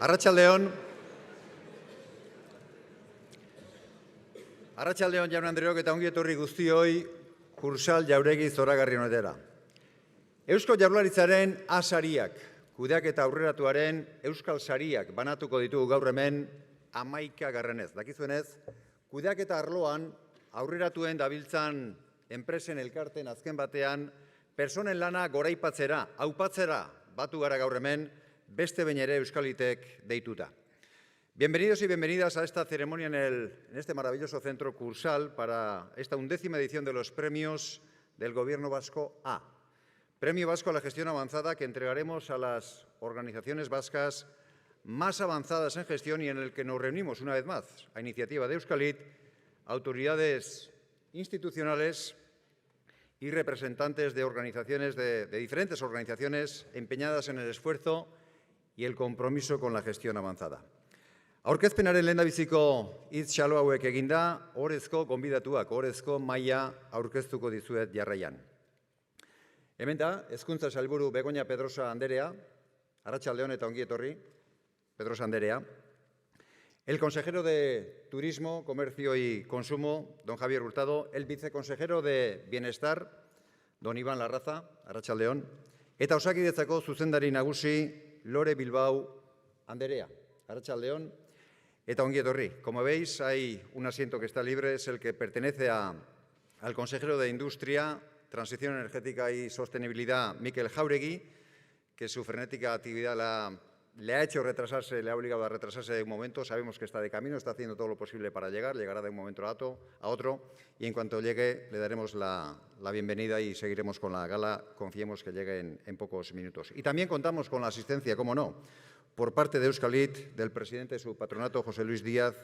Arratsaldeon. Arratsaldeon jaun Andreok eta ongi etorri guztioi Kursal Jauregi zoragarri honetara. Eusko Jaurlaritzaren A sariak, kudeaketa aurreratuaren Euskal Sariak banatuko ditugu gaur hemen 11. Dakizuenez, kudeaketa arloan aurreratuen dabiltzan enpresen elkarten azken batean personen lana goraipatzera, aupatzera batu gara gaur hemen, beste behin ere Euskalitek deituta. Bienvenidos y bienvenidas a esta ceremonia en este maravilloso centro Kursal para esta 11ª edición de los premios del Gobierno Vasco A. Premio Vasco a la Gestión Avanzada que entregaremos a las organizaciones vascas más avanzadas en gestión y en el que nos reunimos una vez más, a iniciativa de Euskalit, autoridades institucionales y representantes de organizaciones de diferentes organizaciones empeñadas en el esfuerzo y el compromiso con la gestión avanzada. Aurkezpenaren lehendabiziko hitz xalo hauek eginda, ohorezko gonbidatuak, ohorezko maila aurkeztuko dizuet jarraian. Hemen da, Hezkuntza Sailburu Begoña Pedrosa Anderea, arratsaldeon eta ongi etorri, Pedrosa Anderea. El consejero de Turismo, Comercio y Consumo, don Javier Hurtado. El viceconsejero de Bienestar, don Iván Larraza, arratsaldeon. Eta Osakidetzako zuzendari nagusi, Lore Bilbao Anderea, arratsaldeon. Eta ongi etorri. Como veis, hay un asiento que está libre, es el que pertenece al consejero de Industria, Transición Energética y Sostenibilidad, Mikel Jauregui, que su frenética actividad le ha hecho retrasarse, le ha obligado a retrasarse de un momento. Sabemos que está de camino, está haciendo todo lo posible para llegar, llegará de un momento a otro y en cuanto llegue le daremos la bienvenida y seguiremos con la gala, confiemos que llegue en pocos minutos. Y también contamos con la asistencia, cómo no, por parte de Euskalit, del presidente de su patronato, José Luis Díaz,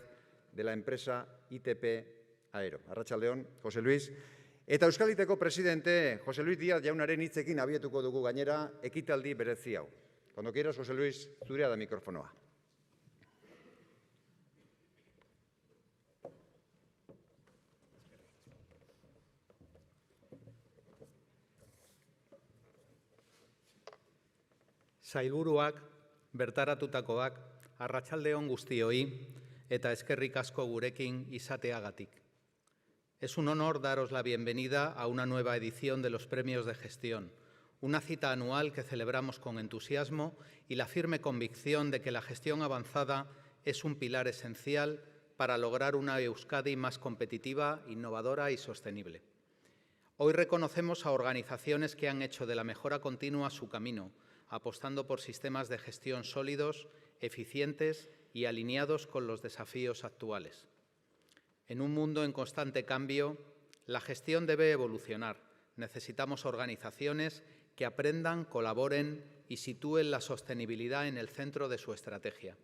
de la empresa ITP Aero. Arratsaldeon, José Luis. Eta Euskaliteko presidente, José Luis Díaz jaunaren hitzekin abietuko dugu gainera ekitaldi berezi hau. Cuando quieras, José Luis, zurea da mikrofonoa. Sailburuak, bertaratutakoak, arratsaldeon guztioi eta eskerrik asko gurekin izateagatik. Es un honor daros la bienvenida a una nueva edición de los Premios de Gestión, una cita anual que celebramos con entusiasmo y la firme convicción de que la gestión avanzada es un pilar esencial para lograr una Euskadi más competitiva, innovadora y sostenible. Hoy reconocemos a organizaciones que han hecho de la mejora continua su camino, apostando por sistemas de gestión sólidos, eficientes y alineados con los desafíos actuales. En un mundo en constante cambio, la gestión debe evolucionar. Necesitamos organizaciones que aprendan, colaboren y sitúen la sostenibilidad en el centro de su estrategia.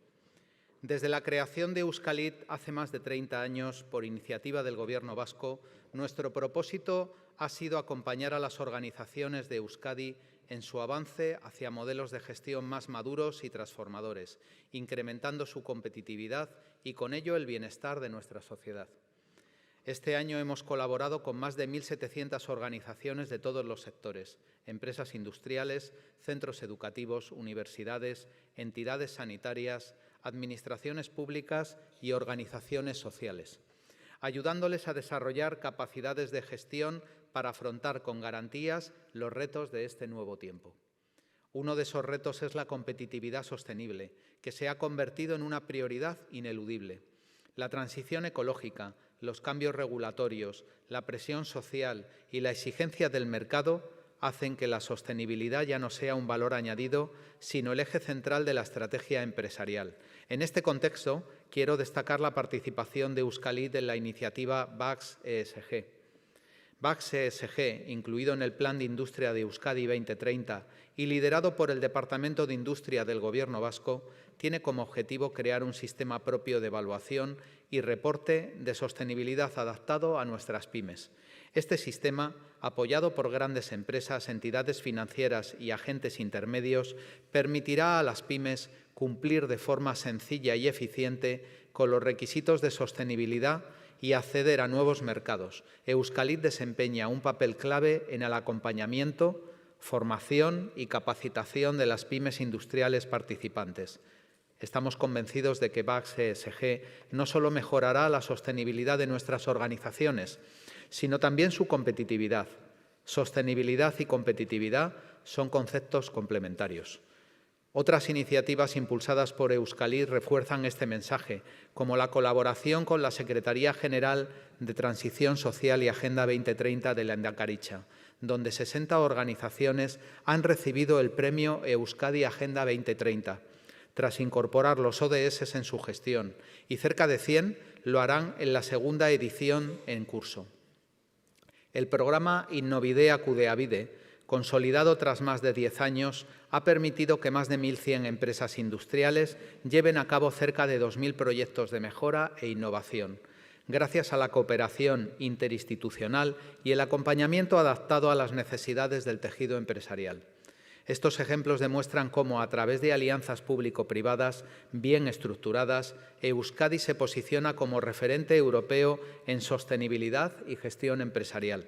Desde la creación de Euskalit hace más de 30 años, por iniciativa del Gobierno vasco, nuestro propósito ha sido acompañar a las organizaciones de Euskadi en su avance hacia modelos de gestión más maduros y transformadores, incrementando su competitividad y con ello el bienestar de nuestra sociedad. Este año hemos colaborado con más de 1.700 organizaciones de todos los sectores, empresas industriales, centros educativos, universidades, entidades sanitarias, administraciones públicas y organizaciones sociales, ayudándoles a desarrollar capacidades de gestión para afrontar con garantías los retos de este nuevo tiempo. Uno de esos retos es la competitividad sostenible, que se ha convertido en una prioridad ineludible. La transición ecológica, los cambios regulatorios, la presión social y la exigencia del mercado hacen que la sostenibilidad ya no sea un valor añadido, sino el eje central de la estrategia empresarial. En este contexto, quiero destacar la participación de Euskalit en la iniciativa BACS ESG. BACS ESG, incluido en el Plan de Industria de Euskadi 2030 y liderado por el Departamento de Industria del Gobierno vasco, tiene como objetivo crear un sistema propio de evaluación y reporte de sostenibilidad adaptado a nuestras pymes. Este sistema, apoyado por grandes empresas, entidades financieras y agentes intermedios, permitirá a las pymes cumplir de forma sencilla y eficiente con los requisitos de sostenibilidad y acceder a nuevos mercados. Euskalit desempeña un papel clave en el acompañamiento, formación y capacitación de las pymes industriales participantes. Estamos convencidos de que VAX ESG no solo mejorará la sostenibilidad de nuestras organizaciones, sino también su competitividad. Sostenibilidad y competitividad son conceptos complementarios. Otras iniciativas impulsadas por Euskalit refuerzan este mensaje, como la colaboración con la Secretaría General de Transición Social y Agenda 2030 de Lehendakaritza, donde 60 organizaciones han recibido el premio Euskadi Agenda 2030, tras incorporar los ODS en su gestión, y cerca de 100 lo harán en la segunda edición en curso. El programa Innovidea Cudeavide, consolidado tras más de 10 años, ha permitido que más de 1.100 empresas industriales lleven a cabo cerca de 2.000 proyectos de mejora e innovación, gracias a la cooperación interinstitucional y el acompañamiento adaptado a las necesidades del tejido empresarial. Estos ejemplos demuestran cómo, a través de alianzas público-privadas bien estructuradas, Euskadi se posiciona como referente europeo en sostenibilidad y gestión empresarial.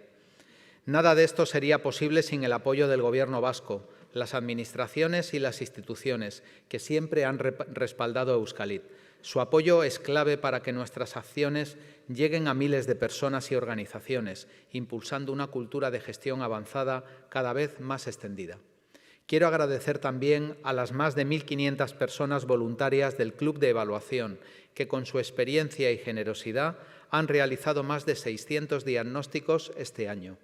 Nada de esto sería posible sin el apoyo del Gobierno vasco, las administraciones y las instituciones, que siempre han respaldado a Euskalit. Su apoyo es clave para que nuestras acciones lleguen a miles de personas y organizaciones, impulsando una cultura de gestión avanzada cada vez más extendida. Quiero agradecer también a las más de 1.500 personas voluntarias del Club de Evaluación, que con su experiencia y generosidad han realizado más de 600 diagnósticos este año,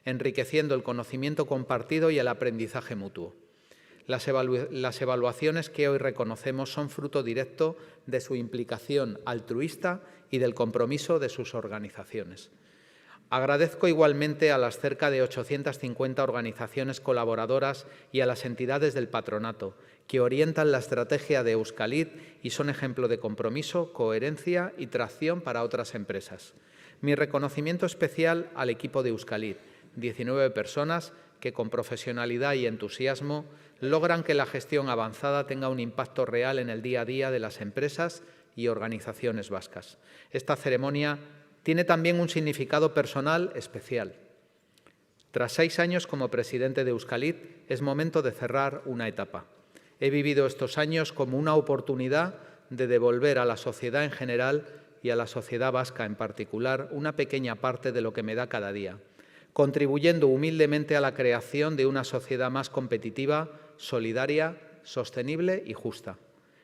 enriqueciendo el conocimiento compartido y el aprendizaje mutuo. Las evaluaciones que hoy reconocemos son fruto directo de su implicación altruista y del compromiso de sus organizaciones. Agradezco igualmente a las cerca de 850 organizaciones colaboradoras y a las entidades del patronato, que orientan la estrategia de Euskalit y son ejemplo de compromiso, coherencia y tracción para otras empresas. Mi reconocimiento especial al equipo de Euskalit, 19 personas que con profesionalidad y entusiasmo logran que la gestión avanzada tenga un impacto real en el día a día de las empresas y organizaciones vascas. Esta ceremonia tiene también un significado personal especial. Tras 6 años como presidente de Euskalit, es momento de cerrar una etapa. He vivido estos años como una oportunidad de devolver a la sociedad en general y a la sociedad vasca en particular una pequeña parte de lo que me da cada día, contribuyendo humildemente a la creación de una sociedad más competitiva, solidaria, sostenible y justa.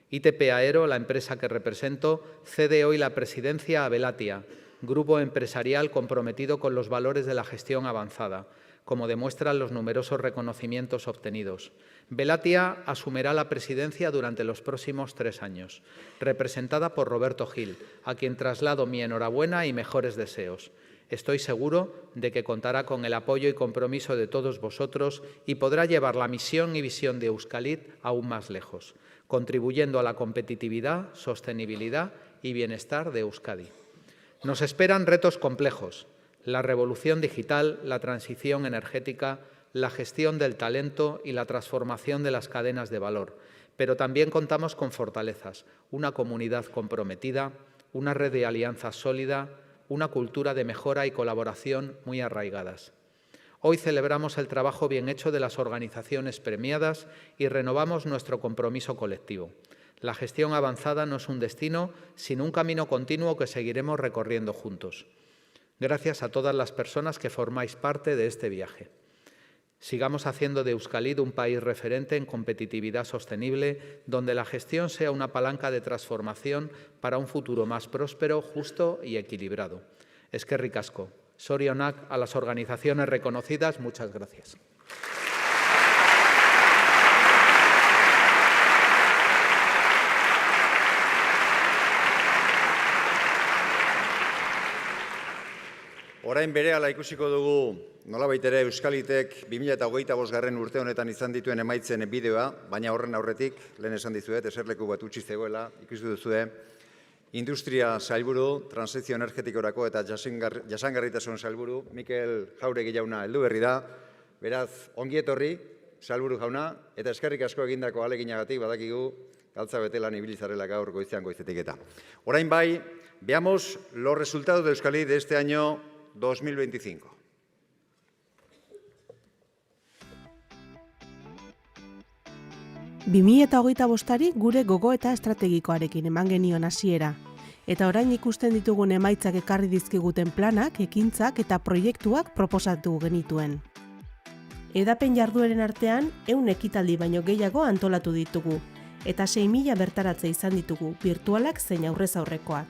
ITP Aero, la empresa que represento, cede hoy la presidencia a Velatia, grupo empresarial comprometido con los valores de la gestión avanzada, como demuestran los numerosos reconocimientos obtenidos. Velatia asumirá la presidencia durante los próximos 3 años, representada por Roberto Gil, a quien traslado mi enhorabuena y mejores deseos. Estoy seguro de que contará con el apoyo y compromiso de todos vosotros y podrá llevar la misión y visión de Euskalit aún más lejos, contribuyendo a la competitividad, sostenibilidad y bienestar de Euskadi. Nos esperan retos complejos: la revolución digital, la transición energética, la gestión del talento y la transformación de las cadenas de valor. Pero también contamos con fortalezas: una comunidad comprometida, una red de alianzas sólida, una cultura de mejora y colaboración muy arraigadas. Hoy celebramos el trabajo bien hecho de las organizaciones premiadas y renovamos nuestro compromiso colectivo. La gestión avanzada no es un destino, sino un camino continuo que seguiremos recorriendo juntos. Gracias a todas las personas que formáis parte de este viaje. Sigamos haciendo de Euskalit un país referente en competitividad sostenible, donde la gestión sea una palanca de transformación para un futuro más próspero, justo y equilibrado. Eskerrik asko. Zorionak a las organizaciones reconocidas. Muchas gracias. Orain berehala ikusiko dugu nolabait ere Euskalitek 2025. Urte honetan izan dituen emaitzen bideoa, baina horren aurretik, lehen esan dizuet, eserleku bat utzi zegoela, ikusi duzue, Industria Sailburu, Transizio Energetikorako eta Jasangarritasun Sailburu, Mikel Jauregi jauna heldu berri da. Beraz, ongi etorri, Sailburu jauna, eta eskerrik asko egindako ahaleginagatik badakigu galtza betelan ibili zarela gaur goizean goizetik eta. Orain bai, veamos los resultados de Euskalit de este año 2025. 2025 gure gogoeta estrategikoarekin eman genion hasiera. Eta orain ikusten ditugun emaitzak ekarri dizkiguten planak, ekintzak eta proiektuak proposatu genituen. Edapen jardueren artean, 100 ekitaldi baino gehiago antolatu ditugu, eta 6.000 bertaratze izan ditugu, virtualak zein aurrez aurrekoak.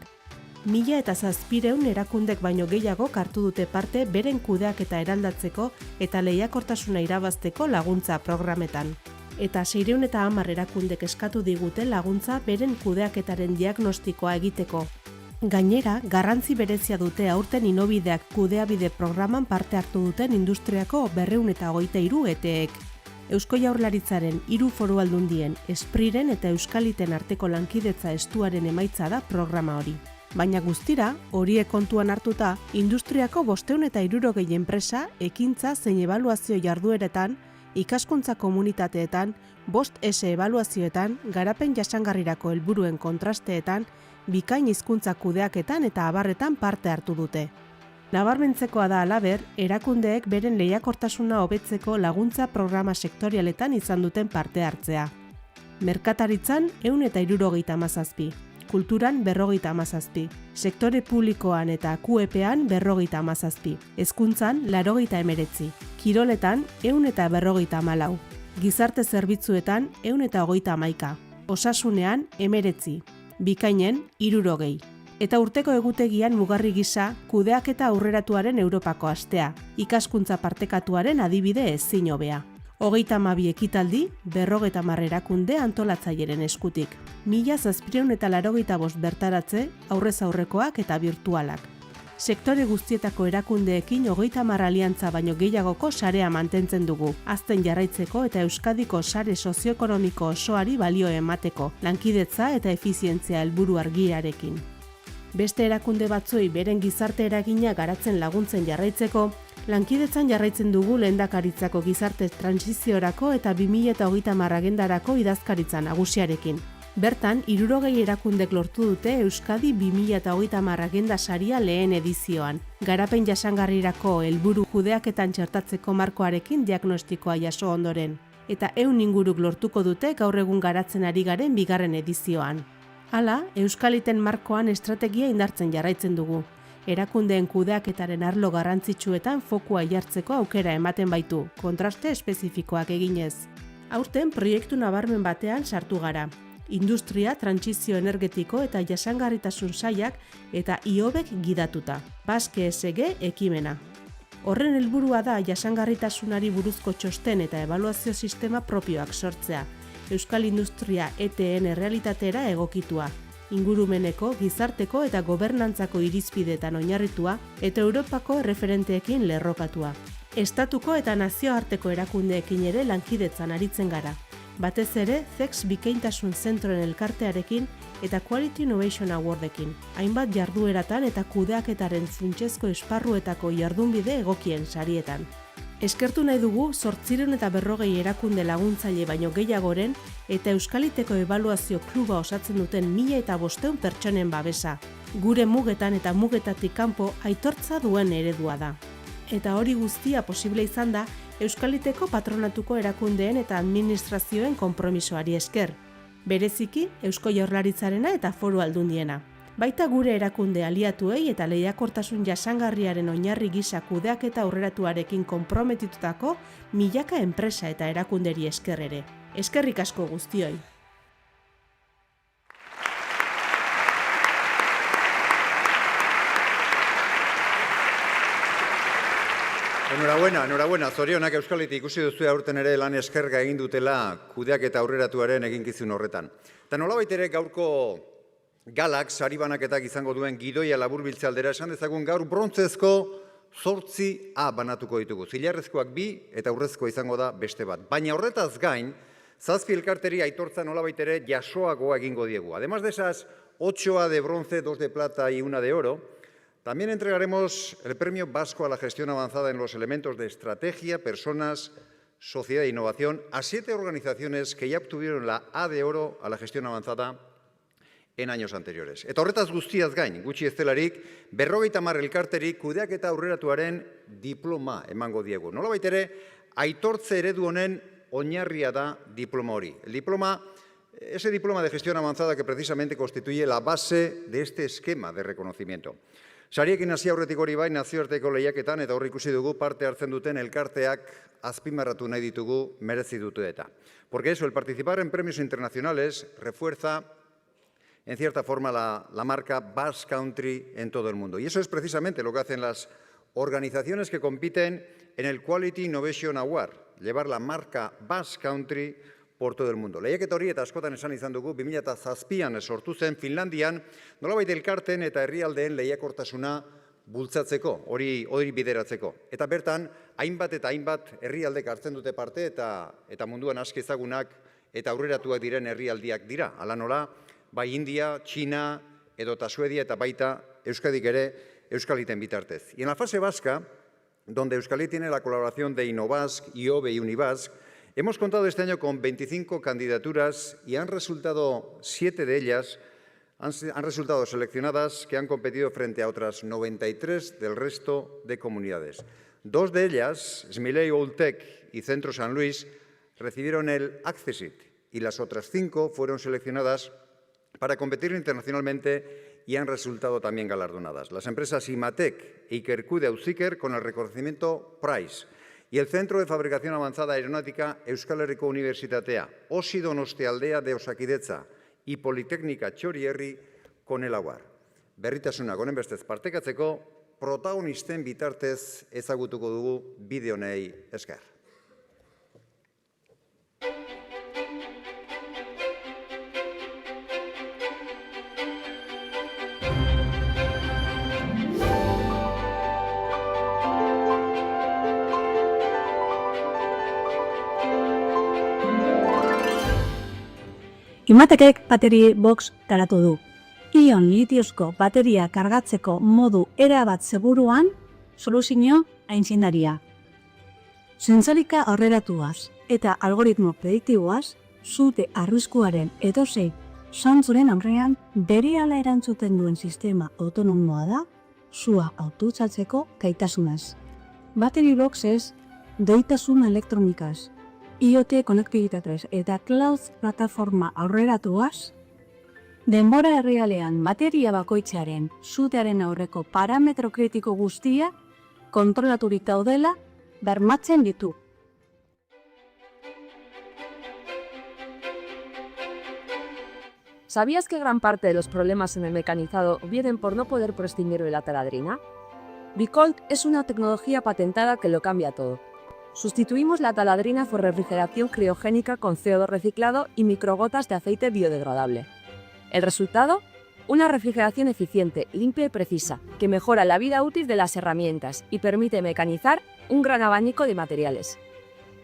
1.700 erakundek baino gehiago hartu dute parte beren kudeaketa eraldatzeko eta lehiakortasuna irabazteko laguntza programetan. Eta 610 erakundek eskatu digute laguntza beren kudeaketaren diagnostikoa egiteko. Gainera, garrantzi berezia dute aurten Inobideak kudeabide programan parte hartu duten industriako 223 ETEek. Eusko Jaurlaritzaren 3 foru aldundien, Espriren eta Euskaliten arteko lankidetza estuaren emaitza da programa hori. Baina guztira, horiek kontuan hartuta, industriako 560 enpresa, ekintza zein ebaluazio jardueretan, ikaskuntza komunitateetan, 5S ebaluazioetan, garapen jasangarrirako helburuen kontrasteetan, bikain hizkuntza kudeaketan eta abarretan parte hartu dute. Nabarmentzekoa da halaber, erakundeek beren lehiakortasuna hobetzeko laguntza programa sektorialetan izan duten parte hartzea. Merkataritzan 177, kulturan 57, sektore publikoan eta QEPan 57, hezkuntzan 89, kiroletan 154, gizarte zerbitzuetan 131, osasunean 19, bikainen 60. Eta urteko egutegian mugarri gisa kudeaketa aurreratuaren Europako astea, ikaskuntza partekatuaren adibide ezin hobea. 32 ekitaldi, 50 erakunde antolatzaileren eskutik. 1.785 bertaratze, aurrez aurrekoak eta virtualak. Sektore guztietako erakundeekin 30 aliantza baino gehiagoko sarea mantentzen dugu, hazten jarraitzeko eta Euskadiko sare sozioekonomiko osoari balio emateko, lankidetza eta efizientzia helburu argiarekin. Beste erakunde batzuei beren gizarte eragina garatzen laguntzen jarraitzeko, lankidetzan jarraitzen dugu lehendakaritzako gizarte trantsiziorako eta 2030 agendarako idazkaritza nagusiarekin. Bertan, 60 erakundek lortu dute Euskadi 2030 agenda saria lehen edizioan, garapen jasangarrirako helburu kudeaketan txertatzeko markoarekin diagnostikoa jaso ondoren, eta 100 inguruk lortuko dute gaur egun garatzen ari garen 2. edizioan. Hala, Euskaliten markoan estrategia indartzen jarraitzen dugu. Erakundeen kudeaketaren arlo garrantzitsuetan fokua jartzeko aukera ematen baitu, kontraste espezifikoak eginez. Aurten proiektu nabarmen batean sartu gara. Industria, trantsizio energetiko eta jasangarritasun sailak eta IOBek gidatuta. Basque SG ekimena. Horren helburua da jasangarritasunari buruzko txosten eta ebaluazio sistema propioak sortzea. Euskal Industria ETN errealitatera egokitua, ingurumeneko, gizarteko eta gobernantzako irizpideetan oinarritua eta Europako erreferenteekin lerrokatua. Estatuko eta nazioarteko erakundeekin ere lankidetzan aritzen gara. Batez ere, CEX bikaintasun zentroen elkartearekin eta Quality Innovation Awardekin, hainbat jardueratan eta kudeaketaren funtsezko esparruetako jardunbide egokien sarietan. Eskertu nahi dugu 840 erakunde laguntzaile baino gehiagoren eta Euskaliteko ebaluazio kluba osatzen duten 1.500 pertsonen babesa. Gure mugetan eta mugetatik kanpo aitortza duen eredua da. Eta hori guztia posible izan da Euskaliteko patronatuko erakundeen eta administrazioen konpromisoari esker. Bereziki Eusko Jaurlaritzarena eta foru aldundiena. Baita gure erakunde aliatuei eta lehiakortasun jasangarriaren oinarri gisa kudeaketa aurreratuarekin konprometitutako milaka enpresa eta erakunderi esker ere. Eskerrik asko guztioi. Enhorabuena, zorionak Euskalitik ikusi duzu aurten ere lan eskerga egin dutela kudeaketa aurreratuaren eginkizun horretan. Eta nolabait ere gaurko galak sari banaketak izango duen gidoia laburbiltze aldera esan dezagun gaur brontzezko 8A banatuko ditugu. Zilarrezkoak 2 eta aurrezkoa izango da beste bat. Baina horretaz gain, 7 elkarteri aitortza nolabait ere jasoagoa egingo diegu. Además de esas 8A de bronce, 2 de plata y 1 de oro, también entregaremos el Premio Vasco a la Gestión Avanzada en los elementos de estrategia, personas, sociedad e innovación a 7 organizaciones que ya obtuvieron la A de oro a la gestión avanzada en años anteriores. Eta horretaz guztiaz gain, gutxi ez delarik, 50 elkarteri kudeaketa aurreratuaren diploma emango diegu. Nolabait ere, aitortze eredu honen oinarria da diploma hori. Ese diploma de gestión avanzada que precisamente constituye la base de este esquema de reconocimiento. Sariekin hasi aurretik hori bai, nazioarteko lehiaketan eta hor ikusi dugu parte hartzen duten elkarteak azpimarratu nahi ditugu merezi dute eta. Porque eso, el participar en premios internacionales refuerza en cierta forma la marca Basque Country en todo el mundo. Y eso es precisamente lo que hacen las organizaciones que compiten en el Quality Innovation Award, llevar la marca Basque Country por todo el mundo. Lehiaketa hori eta askotan esan izan dugu, 2007an sortu zen Finlandian, nolabait elkarten eta herrialdeen lehiakortasuna bultzatzeko, hori bideratzeko. Eta bertan, hainbat eta hainbat herrialdek hartzen dute parte eta munduan aski ezagunak eta aurreratuak diren herrialdiak dira. Hala nola, bai India, China, edota Suedia eta baita Euskadik ere Euskaliten bitartez. Y en la fase vasca, donde Euskalit tiene la colaboración de Innovask, IOBE y Unibasq, hemos contado este año con 25 candidaturas y han resultado 7 de ellas, han resultado seleccionadas que han competido frente a otras 93 del resto de comunidades. 2 de ellas, Smiley Old Tech y Centro San Luis, recibieron el Accessit y las otras 5 fueron seleccionadas para competir internacionalmente y han resultado también galardonadas. Las empresas Imatec e Ikerkude Auziker con el reconocimiento Prize y el Centro de Fabricación Avanzada Aeronáutica Euskal Herriko Unibertsitatea, OSI Donostialdea de Osakidetza y Politécnica Txorierri con el Award. Berritasuna honenbestez partekatzeko, protagonisten bitartez ezagutuko dugu bideo honei esker. Imatekek bateri box garatu du. Ion litiozko bateria kargatzeko modu erabat seguruan soluzio aintzindaria. Zentzalika aurreratuaz eta algoritmo prediktiboaz sute arriskuaren edozein zantzuren aurrean berehala erantzuten duen sistema autonomoa da sua autotzatzeko gaitasunaz. Bateri boxez doitasun elektronikaz, IoT konektibitatez eta cloud plataforma aurreratuaz, denbora errealean bateria bakoitzaren sutearen aurreko parametro kritiko guztia kontrolaturik daudela bermatzen ditu. ¿Sabías que gran parte de los problemas en el mecanizado vienen por no poder prescindir de la taladrina? Bicolt es una tecnología patentada que lo cambia todo. Sustituimos la taladrina por refrigeración criogénica con CO2 reciclado y microgotas de aceite biodegradable. ¿El resultado? Una refrigeración eficiente, limpia y precisa, que mejora la vida útil de las herramientas y permite mecanizar un gran abanico de materiales.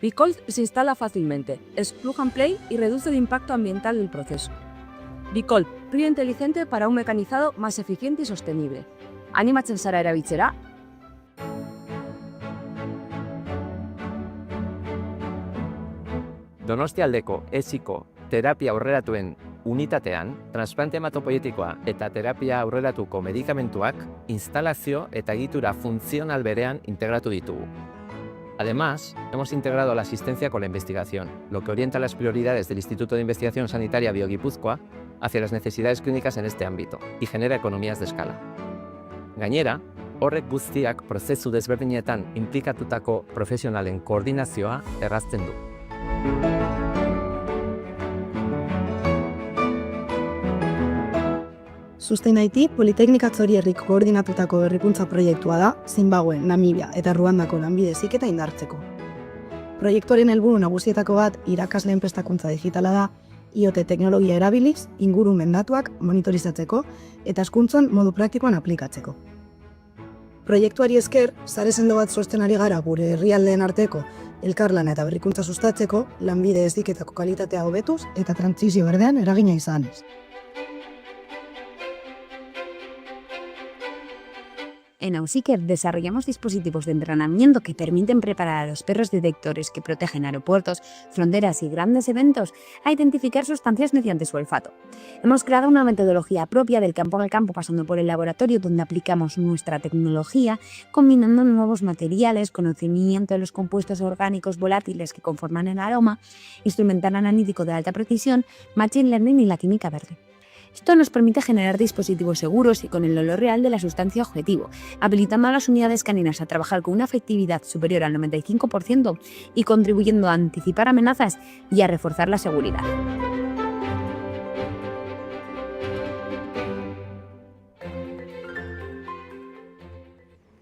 Bicolt se instala fácilmente, es plug and play y reduce el impacto ambiental del proceso. Bicolt, frío inteligente para un mecanizado más eficiente y sostenible. Animatzen zara erabiltzera? Donostialdeko ESIko terapia aurreratuen unitatean, transplante hematopoietikoa eta terapia aurreratuko medikamentuak instalazio eta egitura funtzional berean integratu ditugu. Además, hemos integrado la asistencia con la investigación, lo que orienta las prioridades del Instituto de Investigación Sanitaria BioGipuzkoa hacia las necesidades clínicas en este ámbito y genera economías de escala. Gainera, horrek guztiak prozesu desberdinetan inplikatutako profesionalen koordinazioa errazten du. Sustain IT Politeknika Txorierrik koordinatutako berrikuntza proiektua da, Zimbabwe, Namibia eta Ruandako lanbide heziketa indartzeko. Proiektuaren helburu nagusietako bat irakasleen prestakuntza digitala da, IoT teknologia erabiliz, ingurumen datuak monitorizatzeko eta hezkuntzan modu praktikoan aplikatzeko. Proiektuari esker, sare sendo bat sortzen ari gara gure herrialdeen arteko elkarlana eta berrikuntza sustatzeko, lanbide heziketako kalitatea hobetuz eta trantsizio berdean eragina izanez. En Ausiker desarrollamos dispositivos de entrenamiento que permiten preparar a los perros detectores que protegen aeropuertos, fronteras y grandes eventos a identificar sustancias mediante su olfato. Hemos creado una metodología propia del campo al campo, pasando por el laboratorio, donde aplicamos nuestra tecnología, combinando nuevos materiales, conocimiento de los compuestos orgánicos volátiles que conforman el aroma, instrumental analítico de alta precisión, machine learning y la química verde. Esto nos permite generar dispositivos seguros y con el olor real de la sustancia objetivo, habilitando a las unidades caninas a trabajar con una efectividad superior al 95% y contribuyendo a anticipar amenazas y a reforzar la seguridad.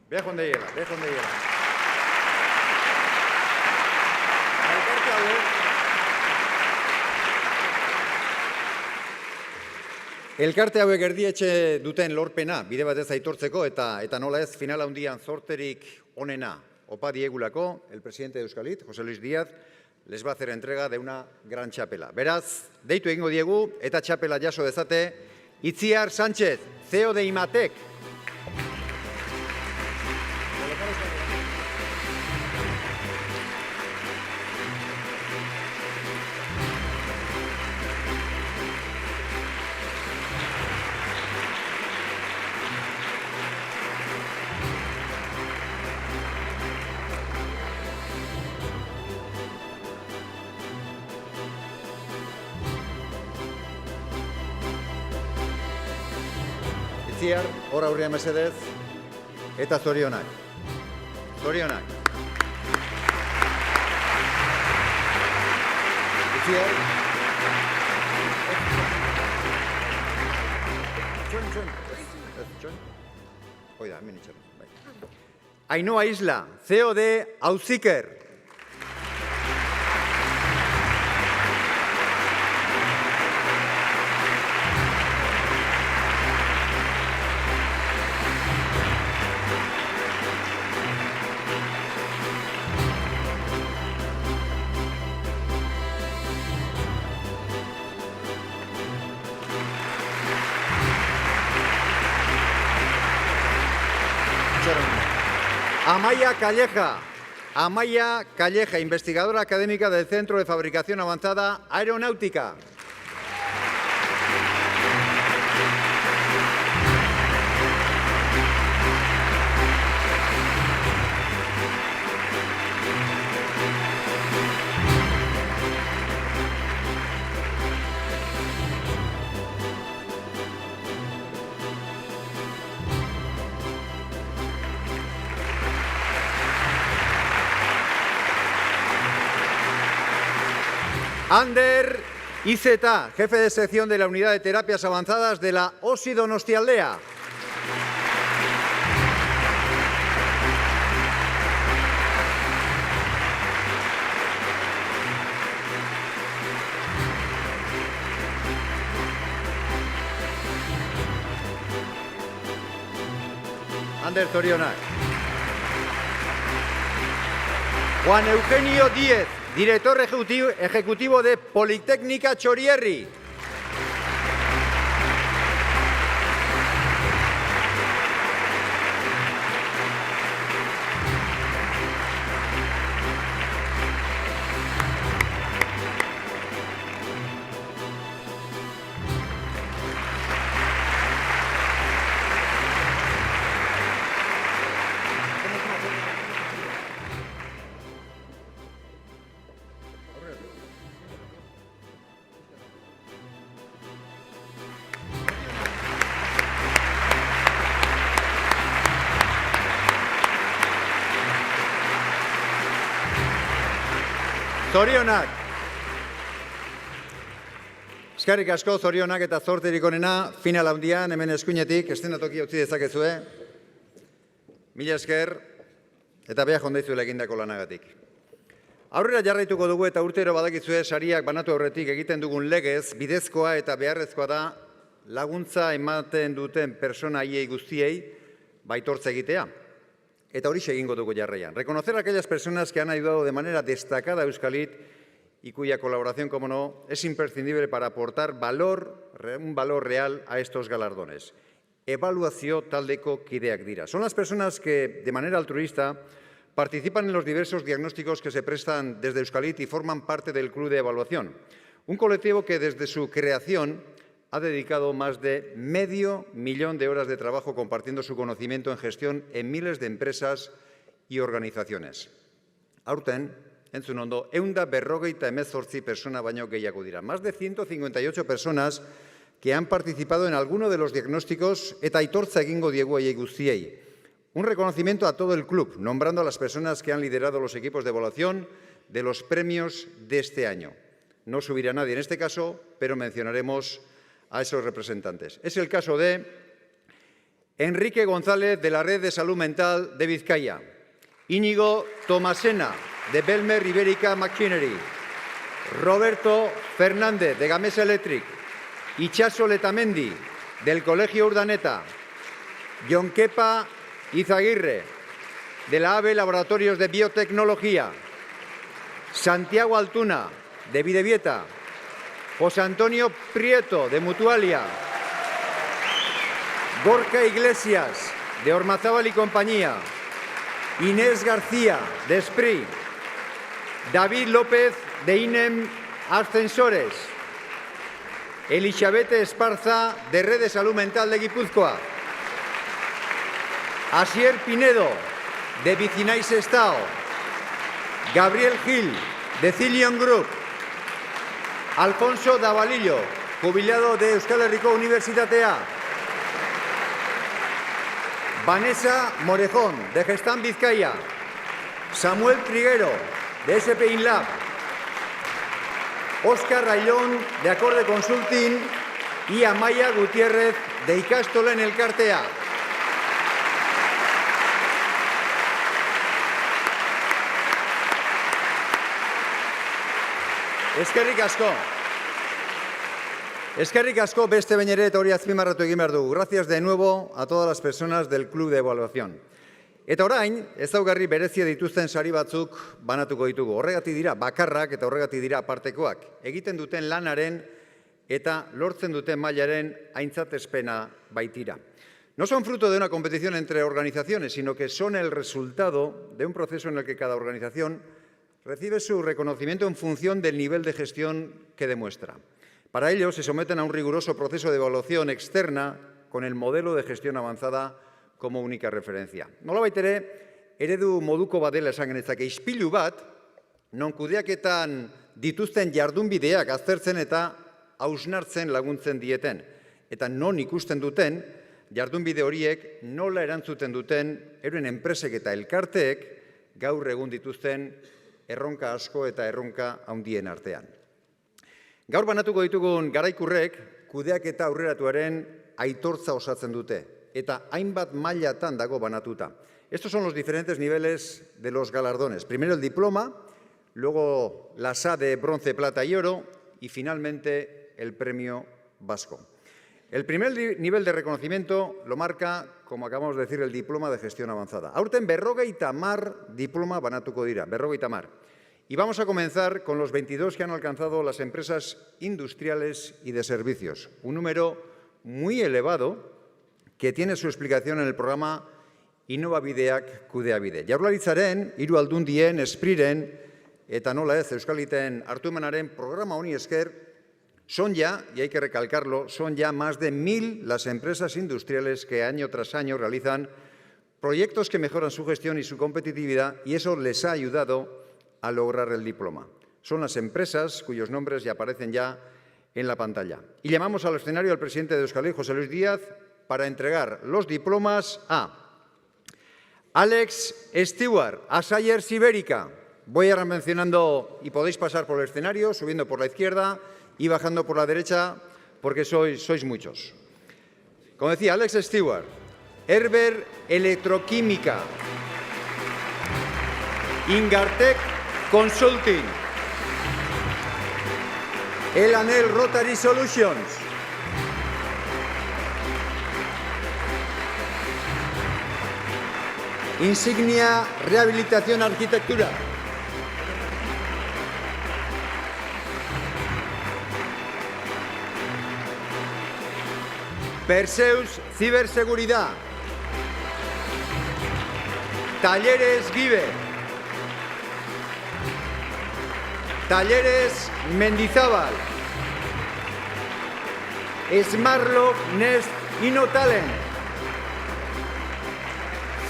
Beha joan daiela. Elkarte hauek erdietxe duten lorpena bide batez aitortzeko eta nola ez finala handian zorterik onena opa diegulako, el presidente de Euskalit, José Luis Díaz, les va a hacer entrega de una gran txapela. Beraz, deitu egingo diegu eta txapela jaso dezate Itziar Sánchez, CEO de Imatec. Itziar, hor aurrean mesedez, eta zorionak. Zorionak. Itziar. Txon. Hoi da, hemen itxaron. Ainhoa Isla, CEO de Ausiker. Amaia Calleja, investigadora académica del Centro de Fabricación Avanzada Aeronáutica. Ander Izeta, jefe de sección de la Unidad de Terapias Avanzadas de la OSI Donostialdea. Ander zorionak. Juan Eugenio Díez, director ejecutivo de Politécnica Txorierri. Zorionak. Eskerrik asko, zorionak eta zorterik onena, final handian, hemen eskuinetik, eszenatoki utzi dezakezue. Mila esker, eta beha jondaizuela egindako lanagatik. Aurrera jarraituko dugu eta urtero badakizue sariak banatu aurretik egiten dugun legez, bidezkoa eta beharrezkoa da laguntza ematen duten persona haiei guztiei baitortza egitea. Eta hori egingo dugu jarraian. Reconocer a aquellas personas que han ayudado de manera destacada a Euskalit y cuya colaboración, como no, es imprescindible para aportar un valor real a estos galardones. evaluazio taldeko kideak dira. Son las personas que, de manera altruista, participan en los diversos diagnósticos que se prestan desde Euskalit y forman parte del Club de Evaluación. Un colectivo que desde su creación ha dedicado más de 500.000 de horas de trabajo compartiendo su conocimiento en gestión en miles de empresas y organizaciones. Aurten, entzun ondo, 158 persona baino gehiago dira. Más de 158 personas que han participado en alguno de los diagnósticos eta aitortza egingo diegu haiei guztiei. Un reconocimiento a todo el club, nombrando a las personas que han liderado los equipos de evaluación de los premios de este año. No subirá nadie en este caso, pero mencionaremos a esos representantes. Es el caso de Enrique González, de la Red de Salud Mental de Vizcaya, Íñigo Tomasena, de Belmer Ibérica Machinery, Roberto Fernández, de Gamesa Electric, Itxaso Letamendi, del Colegio Urdaneta, Jonkepa Izaguirre, de la AVE Laboratorios de Biotecnología, Santiago Altuna, de Bidebieta, José Antonio Prieto, de Mutualia, Gorka Iglesias, de Ormazábal y Compañía, Inés García, de Esprit, David López, de INEM Ascensores, Elizabeth Esparza, de Red de Salud Mental de Guipúzcoa, Asier Pinedo, de Vicinay Sestao, Gabriel Gil, de Zillion Group, Alfonso Davalillo, jubilado de Euskal Herriko Unibertsitatea, Vanessa Morejón, de Gestamp Vizcaya, Samuel Triguero, de SP InLab, Óscar Railón, de Acorde Consulting, y Amaya Gutiérrez, de Ikastolen Elkartea. Eskerrik asko. Eskerrik asko beste behin ere eta hori azpimarratu egin behar dugu. Gracias de nuevo a todas las personas del Club de Evaluación. Eta orain, ezaugarri berezia dituzten sari batzuk banatuko ditugu. Horregatik dira bakarrak eta horregatik dira apartekoak. Egiten duten lanaren eta lortzen duten mailaren aintzatespena baitira. No son fruto de una competición entre organizaciones, sino que son el resultado de un proceso en el que cada organización recibe su reconocimiento en función del nivel de gestión que demuestra. Para ello, se someten a un riguroso proceso de evaluación externa con el modelo de gestión avanzada como única referencia. Nolabait ere, eredu moduko bat dela esan genezake, ispilu bat, non kudeaketan dituzten jardunbideak aztertzen eta hausnartzen laguntzen dieten. Eta non ikusten duten, jardunbide horiek nola erantzuten duten euren enpresek eta elkarteek gaur egun dituzten erronka asko eta erronka handien artean. Gaur banatuko ditugun garaikurrek kudeaketa aurreratuaren aitortza osatzen dute eta hainbat mailatan dago banatuta. Estos son los diferentes niveles de los galardones. Primero el diploma, luego la SA de bronce, plata y oro y finalmente el premio vasco. El primer nivel de reconocimiento lo marca, como acabamos de decir, el diploma de gestión avanzada. Aurten 50 diploma banatuko dira, 50. Y vamos a comenzar con los 22 que han alcanzado las empresas industriales y de servicios. Un número muy elevado que tiene su explicación en el programa Innovabideak Kudeabide. Jaurlaritzaren, hiru aldundien, Espriren eta nola ez Euskaliten hartuemanaren programa honi esker, son ya, y hay que recalcarlo, son ya más de 1000 las empresas industriales que año tras año realizan proyectos que mejoran su gestión y su competitividad y eso les ha ayudado a lograr el diploma. Son las empresas cuyos nombres ya aparecen ya en la pantalla. Y llamamos al escenario al presidente de Euskalit, José Luis Díaz, para entregar los diplomas a Alex Stewart, Asayers Ibérica. Voy ahora mencionando y podéis pasar por el escenario, subiendo por la izquierda y bajando por la derecha, porque sois muchos. Como decía, Alex Stewart, Herber Electroquímica, Ingartec Consulting, El Anel Rotary Solutions, Insignia Rehabilitación Arquitectura, Perseus Ciberseguridad, Talleres Give, Talleres Mendizábal, Smartlock Nest InnoTalent,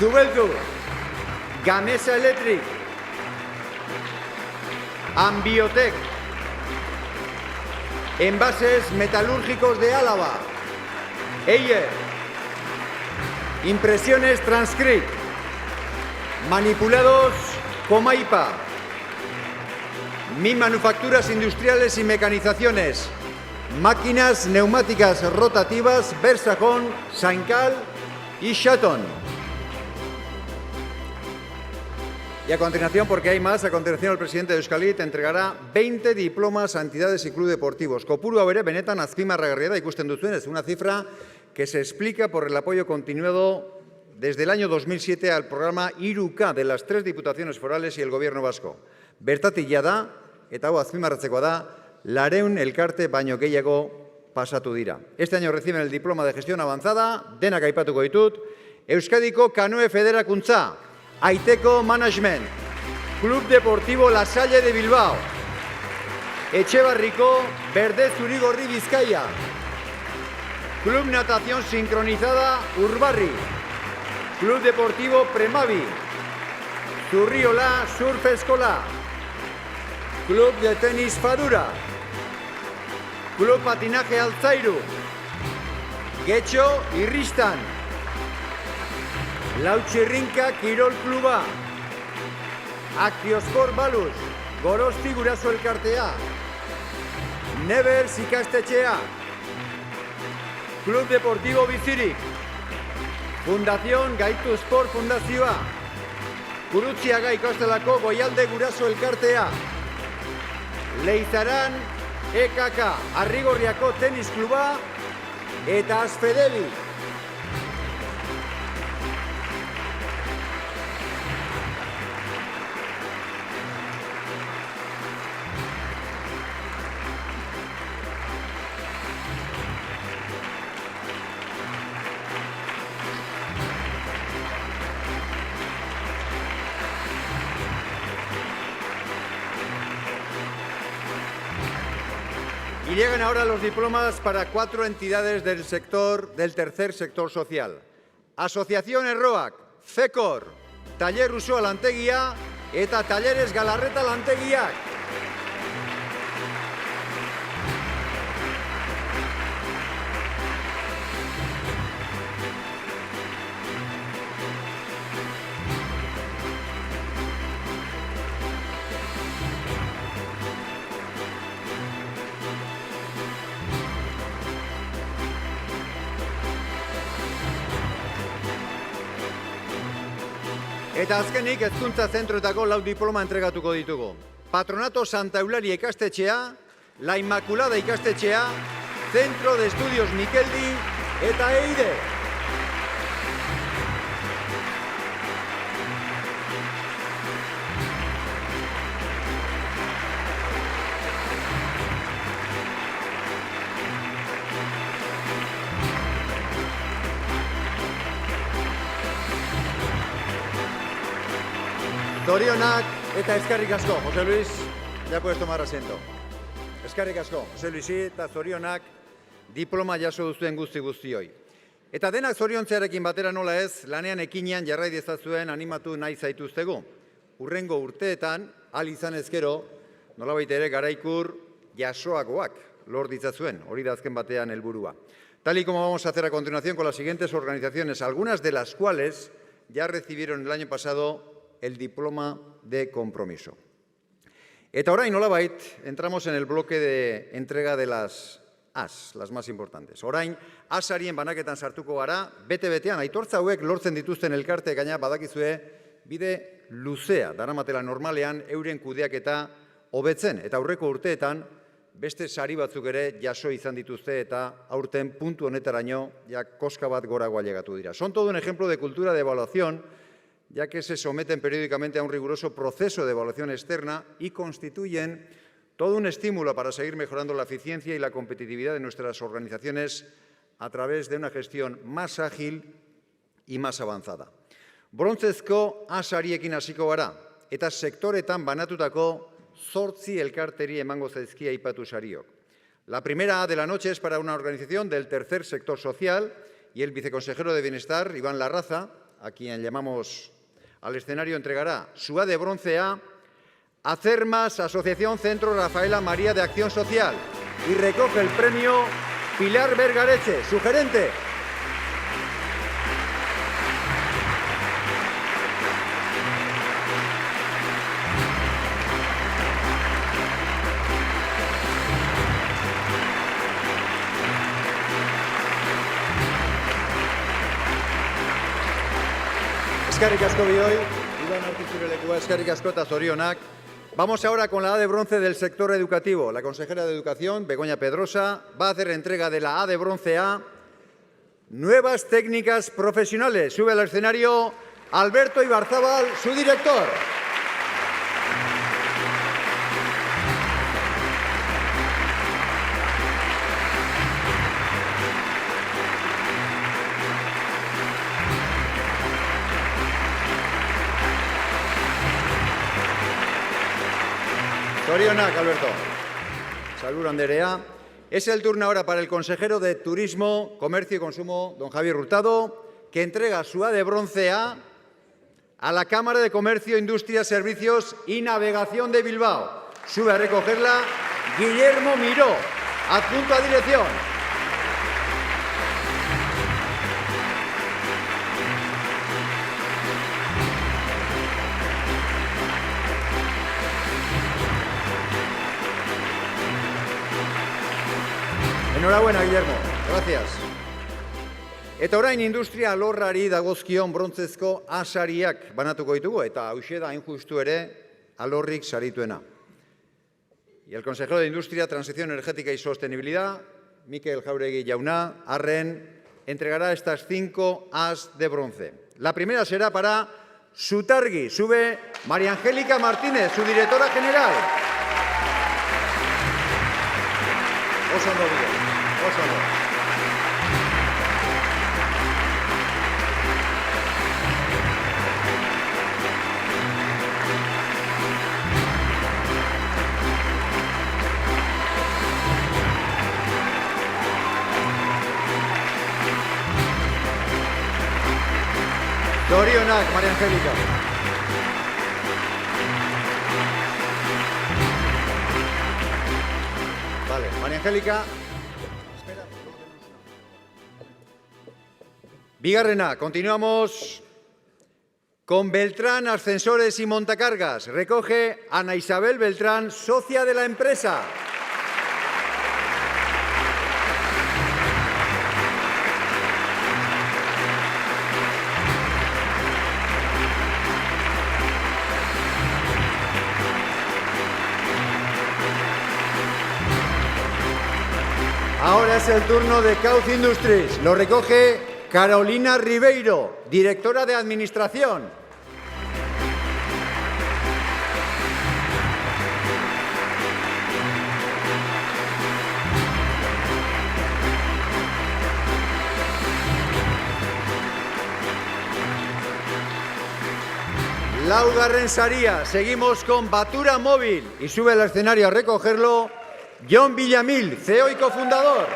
Zubeldu, Gamesa Electric, Ambiotec, Envases Metalúrgicos de Álava, Eyer, Impresiones Transcript, Manipulados Comaipa, Mi Manufacturas Industriales y Mecanizaciones, Máquinas Neumáticas Rotativas Versajón, Saincal y Shatton. Y a continuación, porque hay más, a continuación el presidente de Euskalit entregará 20 diplomas a entidades y clubes deportivos. Kopuru hau ere benetan azpimarragarria da ikusten duzuenez, una cifra que se explica por el apoyo continuado desde el año 2007 al programa IRUK de las 3 diputaciones forales y el gobierno vasco. Bertatik jada, eta hau azpimarratzekoa da, 400 elkarte baino gehiago pasatu dira. Este año reciben el diploma de gestión avanzada, denak aipatuko ditut, Euskadiko Kanoe Federakuntza, Aiteco Management, Club Deportivo La Salle de Bilbao, Etxebarriko Berde Zurigorri Bizkaia, Club Natación Sincronizada Urbarri, Club Deportivo Premavi, Zurriola Surf Eskola, Club de Tenis Fadura, Club Patinaje Altzairu, Getxo Irristan, Lautxirrinka Kirol Kluba, Akziosport Baluz, Gorosti Guraso Elkartea, Nevers Ikastetxea, Club Deportivo Bizirik, Fundación Gaitu Sport Fundazioa, Gurutziaga Ikastelako Goialde Guraso Elkartea, Leizaran EKK, Arrigorriako Tenis Kluba eta Asfedebi. Y llegan ahora los diplomas para 4 entidades del tercer sector social. Asociación Erroak, FECOR, Taller Usoa Lantegia eta Talleres Galarreta Lantegiak. Eta azkenik, hezkuntza zentroetako 4 diploma entregatuko ditugu. Patronato Santa Eulalia ikastetxea, La Inmaculada ikastetxea, Centro de Estudios Mikeldi eta EIDE. Zorionak eta eskerrik asko. José Luis, ya puedes tomar asiento. Eskerrik asko. José Luisi eta zorionak diploma jaso duzuen guztioi. Eta denak zoriontzearekin batera nola ez, lanean ekinean jarrai dezazuen animatu nahi zaituztegu. Hurrengo urteetan, ahal izan ezkero, nolabait ere garaikur jasoagoak lor ditzazuen, hori da azken batean helburua. Tal y como vamos a hacer a continuación con las siguientes organizaciones, algunas de las cuales ya recibieron el año pasado el diploma de compromiso. Eta orain nolabait, entramos en el bloque de entrega de las AS, las más importantes. Orain, AS-arien banaketan sartuko gara, bete-betean, aitortza hauek lortzen dituzten elkarte gaina badakizue, bide luzea daramatela normalean euren kudeaketa hobetzen. Eta aurreko urteetan, beste sari batzuk ere jaso izan dituzte eta aurten puntu honetaraino ja koska bat goragoa llegatu dira. Son todo un ejemplo de cultura de evaluación, ya que se someten periódicamente a un riguroso proceso de evaluación externa y constituyen todo un estímulo para seguir mejorando la eficiencia y la competitividad de nuestras organizaciones a través de una gestión más ágil y más avanzada. Brontzezko A-sariekin hasiko gara, eta sektoretan banatutako 8 elkarteri emango zaizkia aipatu sariok. La primera A de la noche es para una organización del tercer sector social y el viceconsejero de Bienestar, Iván Larraza, a quien llamamos al escenario, entregará su A de bronce a Acermas, Asociación Centro Rafaela María de Acción Social, y recoge el premio Pilar Vergareche, su gerente. Eskerrik asko bioi, Iván Artizurelekua, eskerrik asko eta zorionak. Vamos ahora con la A de bronce del sector educativo. La consejera de Educación, Begoña Pedrosa, va a hacer entrega de la A de bronce a Nuevas Técnicas Profesionales. Sube al escenario Alberto Ibarzábal, su director. Zorionak, Alberto. Salud, Anderea. Es el turno ahora para el consejero de Turismo, Comercio y Consumo, don Javier Hurtado, que entrega su A de bronce a la Cámara de Comercio, Industria, Servicios y Navegación de Bilbao. Sube a recogerla Guillermo Miró, adjunto a dirección. Enhorabuena, Guillermo. Gracias. Eta orain industria alorrari dagozkion brontzezko A-sariak banatuko ditugu, eta hauxe da hain justu ere alorrik sarituena. Y el consejero de Industria, Transición Energética y Sostenibilidad, Mikel Jauregui jauna, arren, entregará estas 5 As de bronce. La primera será para Sutargi. Sube María Angélica Martínez, su directora general. Oso ondo bide. Oso ondo. Zorionak, María Angélica. Vale, María Angélica. Bigarrena, continuamos con Beltrán Ascensores y Montacargas. Recoge Ana Isabel Beltrán, socia de la empresa. Ahora es el turno de Cauz Industries. Lo recoge Carolina Ribeiro, directora de Administración. Laugarren saria. Seguimos con Batura Móvil y sube al escenario a recogerlo Jon Villamil, CEO y cofundador.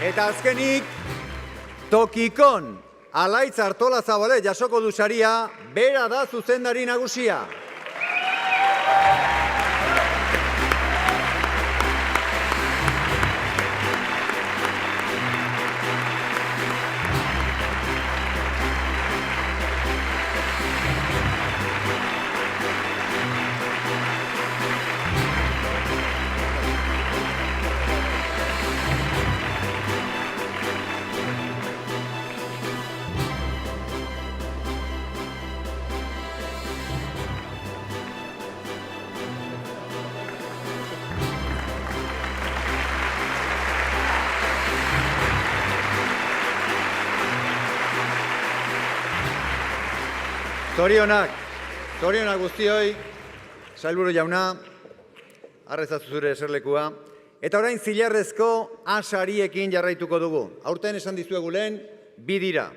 Eta azkenik, Tokikon, Alaitz Artolazabale jasoko du saria, bera da zuzendari nagusia. Zorionak guztioi, sailburu jauna, arrezazu zure eserlekua. Eta orain zilarrezko asariekin jarraituko dugu. Aurten esan dizuegu lehen, 2 dira.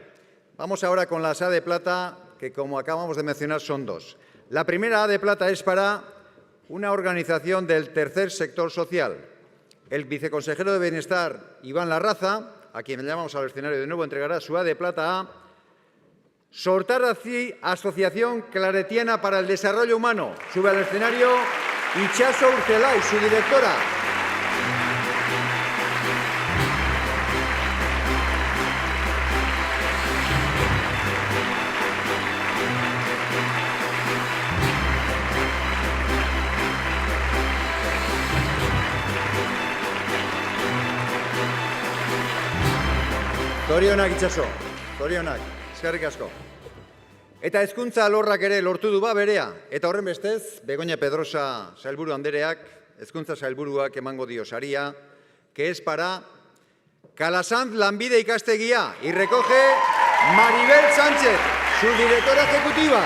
Vamos ahora con la asa de plata, que como acabamos de mencionar son 2. La primera A de plata es para una organización del tercer sector social. El viceconsejero de Bienestar, Iván Larraza, a quien le llamamos al escenario de nuevo, entregará su A de plata a Sortarazi Asociación Claretiana para el Desarrollo Humano. Sube al escenario Itxaso Urzelay, su directora. Zorionak Itxaso, zorionak, eskerrik asko. Eta hezkuntza alorrak ere lortu du berea, eta horren bestez, Begoña Pedrosa sailburu andereak, hezkuntza sailburuak emango dio saria, que es para Calasanz Lanbide Ikastegia, y recoge Maribel Sánchez, su directora ejecutiva.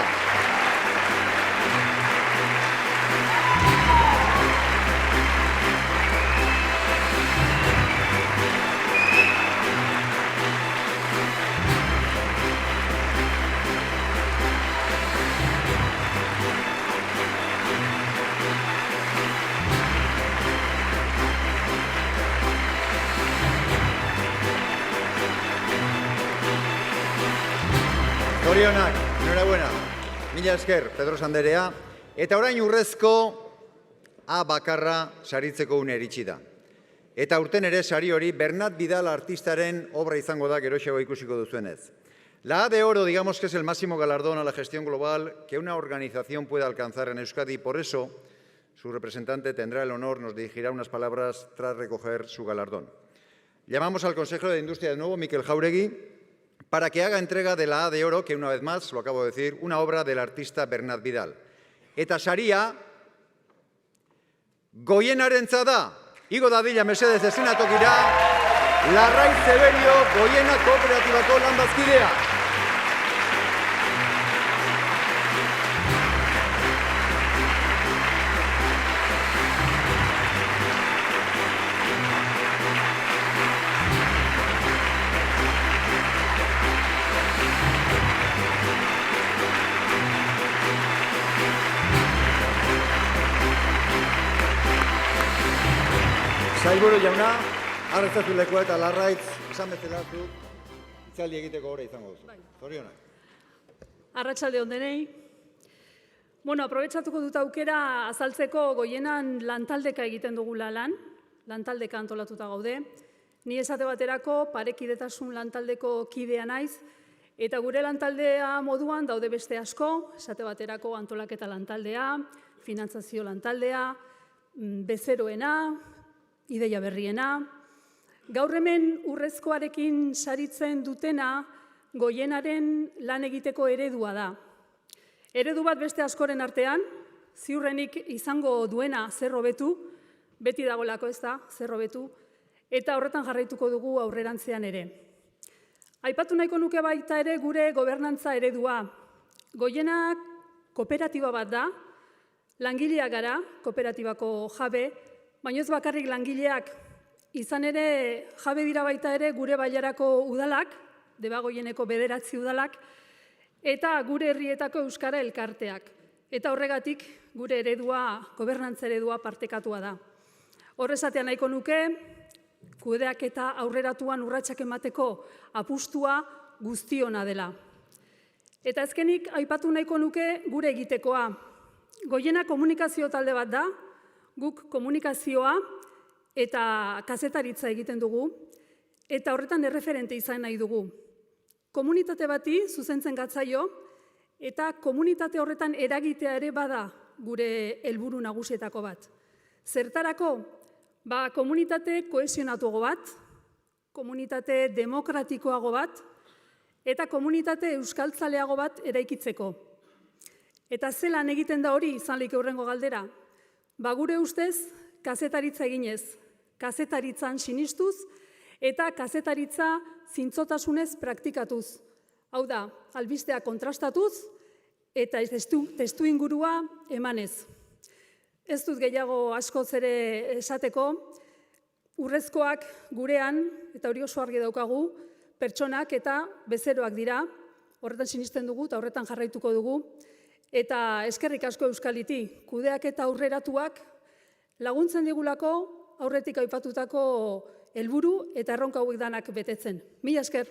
Zorionak, enhorabuena. Mila esker, Pedrosa anderea. Eta orain urrezko A bakarra saritzeko une iritsi da. Eta urten ere sari hori Bernat Vidal artistaren obra izango da geroxeago ikusiko duzuenez. La A de oro, digamos que es el máximo galardón a la gestión global que una organización puede alcanzar en Euskadi y por eso su representante tendrá el honor, nos dirigirá unas palabras tras recoger su galardón. Llamamos al consejero de Industria de nuevo, Mikel Jauregui, para que haga entrega de la A de oro, que una vez más, lo acabo de decir, una obra del artista Bernat Vidal. Eta saria, Goienarentzat da, igo dadila mesedez eszenatokira, Larraitz Zeberio, Goiena Kooperatibako lanbazkidea. Sailburu jauna, arrezatu lekoa eta Larraitz, esan bezala zu, itzaldi egiteko gora izango duzu. Zorionak. Arratsalde on denei. Bueno, aprobetxatuko dut aukera azaltzeko Goienan lantaldeka egiten dugula lantaldeka antolatuta gaude. Ni esate baterako parekidetasun lantaldeko kidea naiz, eta gure lantaldea moduan daude beste asko, esate baterako antolaketa lantaldea, finantzazio lantaldea, bezeroena, ideia berriena. Gaur hemen urrezkoarekin saritzen dutena Goienaren lan egiteko eredua da. Eredu bat beste askoren artean, ziurrenik izango duena zer hobetu, beti dagolako ez da, zer hobetu, eta horretan jarraituko dugu aurrerantzean ere. Aipatu nahiko nuke baita ere gure gobernantza eredua. Goienak kooperatiba bat da, langileak gara, kooperatibako jabe, baina ez bakarrik langileak, izan ere jabe dira baita ere gure bailarako udalak, Debagoieneko 9 udalak, eta gure herrietako euskara elkarteak. Eta horregatik gure eredua, gobernantza eredua partekatua da. Horrezatean nahiko nuke, kudeak eta aurreratuan urratsak emateko apustua guztiona dela. Eta azkenik aipatu nahiko nuke gure egitekoa. Goiena komunikazio talde bat da, guk komunikazioa eta kazetaritza egiten dugu, eta horretan erreferente izan nahi dugu. Komunitate bati zuzentzen gatzaio, eta komunitate horretan eragitea ere bada gure helburu nagusietako bat. Zertarako? Komunitate kohesionatuago bat, komunitate demokratikoago bat, eta komunitate euskaltzaleago bat eraikitzeko. Eta zelan egiten da hori izan leike hurrengo galdera? Gure ustez, kazetaritza eginez, kazetaritzan sinistuz, eta kazetaritza zintzotasunez praktikatuz. Hau da, albisteak kontrastatuz, eta testu ingurua emanez. Ez dut gehiago askoz ere esateko, urrezkoak gurean, eta hori oso argi daukagu, pertsonak eta bezeroak dira, horretan sinisten dugu eta horretan jarraituko dugu, eta eskerrik asko Euskaliti, kudeak eta aurreratuak laguntzen digulako aurretik aipatutako helburu eta erronka hauek danak betetzen. Mila esker.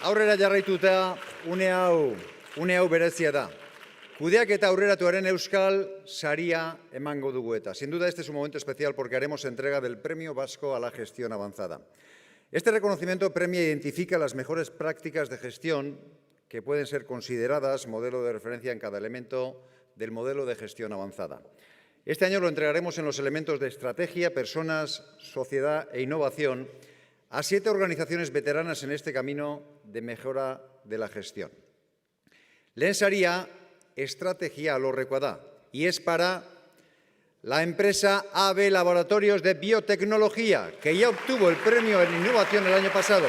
Aurrera jarraituta, une hau berezia da. Kudeak eta aurreratuaren euskal saria emango dugu eta. Sin duda este es un momento especial porque haremos entrega del Premio Vasco a la Gestión Avanzada. Este reconocimiento premia e identifica las mejores prácticas de gestión que pueden ser consideradas modelo de referencia en cada elemento del modelo de gestión avanzada. Este año lo entregaremos en los elementos de estrategia, personas, sociedad e innovación a 7 organizaciones veteranas en este camino de mejora de la gestión. Lehen saria estrategia alorrekoa da y es para la empresa AB Laboratorios de Biotecnología, que ya obtuvo el premio en innovación el año pasado.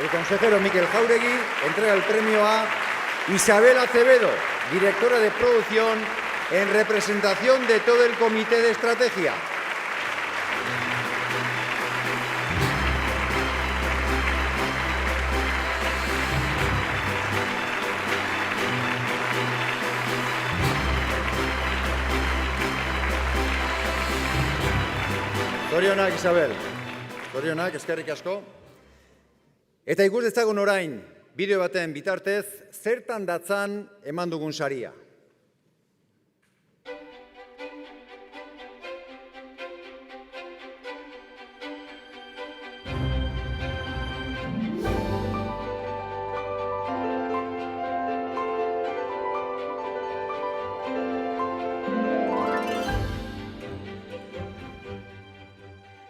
El consejero Mikel Jáuregui entrega el premio a Isabel Acevedo, directora de producción, en representación de todo el comité de estrategia. Zorionak, Isabel. Zorionak, eskerrik asko. Eta ikus dezagun orain, bideo baten bitartez, zertan datzan eman dugun saria.